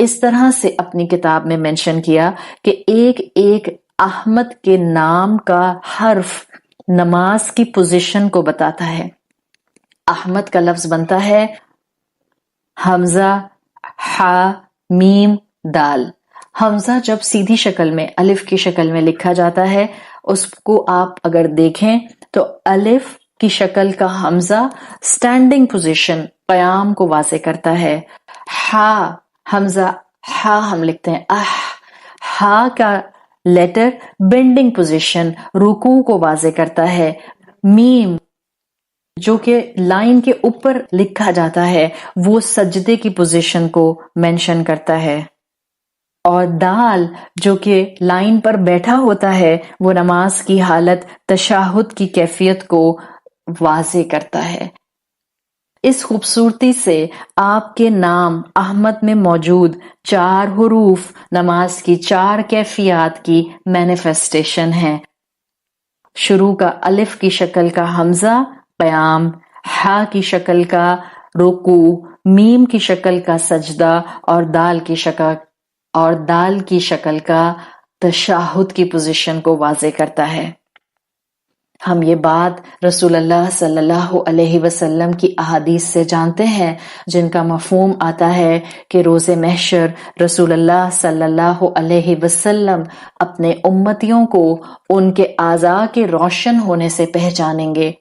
اس طرح سے اپنی کتاب میں مینشن کیا کہ ایک ایک احمد کے نام کا حرف نماز کی پوزیشن کو بتاتا ہے۔ احمد کا لفظ بنتا ہے حمزہ ح میم دال۔ حمزہ جب سیدھی شکل میں الف کی شکل میں لکھا جاتا ہے، اس کو آپ اگر دیکھیں تو الف کی شکل کا حمزہ سٹینڈنگ پوزیشن، قیام کو واضح کرتا ہے۔ ح حمزہ ح ہم لکھتے ہیں ح کا لیٹر بینڈنگ پوزیشن، رکوع کو واضح کرتا ہے۔ میم جو کہ لائن کے اوپر لکھا جاتا ہے، وہ سجدے کی پوزیشن کو مینشن کرتا ہے۔ اور دال جو کہ لائن پر بیٹھا ہوتا ہے، وہ نماز کی حالت تشہد کی کیفیت کو واضح کرتا ہے۔ اس خوبصورتی سے آپ کے نام احمد میں موجود 4 حروف نماز کی 4 کیفیات کی مینیفیسٹیشن ہے۔ شروع کا الف کی شکل کا حمزہ قیام، ح کی شکل کا رکوع، میم کی شکل کا سجدہ اور دال کی شکل اور دال کی شکل کا تشہد کی پوزیشن کو واضح کرتا ہے۔ ہم یہ بات رسول اللہ صلی اللہ علیہ وسلم کی احادیث سے جانتے ہیں، جن کا مفہوم آتا ہے کہ روز محشر رسول اللہ صلی اللہ علیہ وسلم اپنے امتیوں کو ان کے اعضاء کے روشن ہونے سے پہچانیں گے۔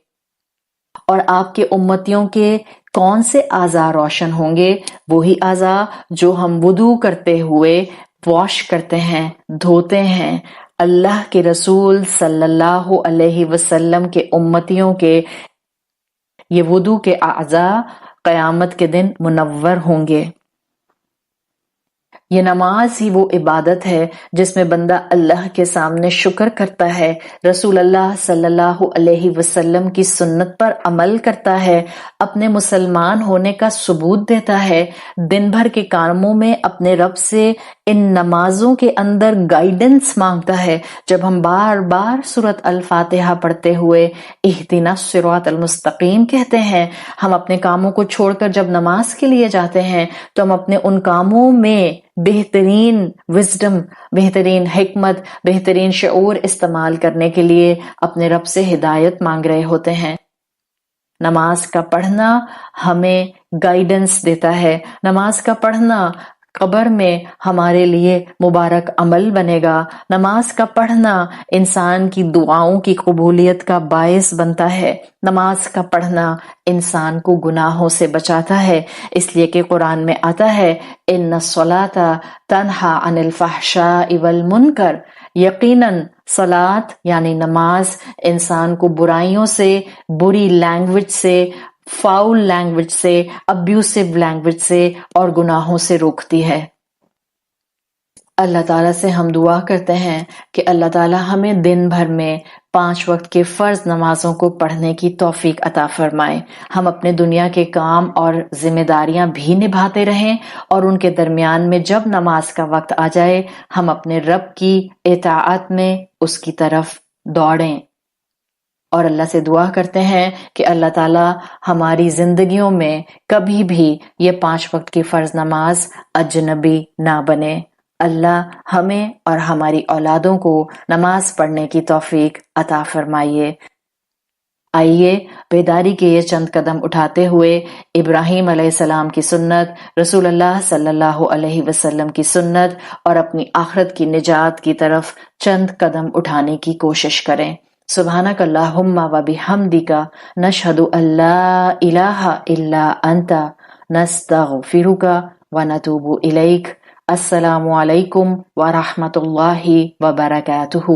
اور آپ کے امتیوں کے کون سے اعضاء روشن ہوں گے؟ وہی اعضاء جو ہم وضو کرتے ہوئے واش کرتے ہیں، دھوتے ہیں۔ اللہ کے رسول صلی اللہ علیہ وسلم کے امتیوں کے یہ وضو کے اعضاء قیامت کے دن منور ہوں گے۔ یہ نماز ہی وہ عبادت ہے جس میں بندہ اللہ کے سامنے شکر کرتا ہے، رسول اللہ صلی اللہ علیہ وسلم کی سنت پر عمل کرتا ہے، اپنے مسلمان ہونے کا ثبوت دیتا ہے، دن بھر کے کاموں میں اپنے رب سے ان نمازوں کے اندر گائیڈنس مانگتا ہے۔ جب ہم بار بار سورۃ الفاتحہ پڑھتے ہوئے اہدنا الصراط المستقیم کہتے ہیں، ہم اپنے کاموں کو چھوڑ کر جب نماز کے لیے جاتے ہیں تو ہم اپنے ان کاموں میں بہترین وزڈم، بہترین حکمت، بہترین شعور استعمال کرنے کے لیے اپنے رب سے ہدایت مانگ رہے ہوتے ہیں۔ نماز کا پڑھنا ہمیں گائیڈنس دیتا ہے، نماز کا پڑھنا قبر میں ہمارے لیے مبارک عمل بنے گا، نماز کا پڑھنا انسان کی دعاؤں کی قبولیت کا باعث بنتا ہے، نماز کا پڑھنا انسان کو گناہوں سے بچاتا ہے، اس لیے کہ قرآن میں آتا ہے ان الصلاۃ تنہی عن الفحشاء والمنکر، یقیناً صلاۃ یعنی نماز انسان کو برائیوں سے، بری لینگویج سے، فاؤل لینگویج سے، ابیوسو لینگویج سے اور گناہوں سے روکتی ہے۔ اللہ تعالیٰ سے ہم دعا کرتے ہیں کہ اللہ تعالیٰ ہمیں دن بھر میں 5 وقت کے فرض نمازوں کو پڑھنے کی توفیق عطا فرمائے، ہم اپنے دنیا کے کام اور ذمہ داریاں بھی نبھاتے رہیں، اور ان کے درمیان میں جب نماز کا وقت آ جائے ہم اپنے رب کی اطاعت میں اس کی طرف دوڑیں۔ اور اللہ سے دعا کرتے ہیں کہ اللہ تعالیٰ ہماری زندگیوں میں کبھی بھی یہ 5 وقت کی فرض نماز اجنبی نہ بنے۔ اللہ ہمیں اور ہماری اولادوں کو نماز پڑھنے کی توفیق عطا فرمائیے۔ آئیے بیداری کے یہ چند قدم اٹھاتے ہوئے ابراہیم علیہ السلام کی سنت، رسول اللہ صلی اللہ علیہ وسلم کی سنت اور اپنی آخرت کی نجات کی طرف چند قدم اٹھانے کی کوشش کریں۔ سبحانک اللہم و بحمدک، نشہد ان لا الہ الا انت، نستغفرک و نتوب الیک۔ السلام علیکم ورحمۃ اللہ وبرکاتہ۔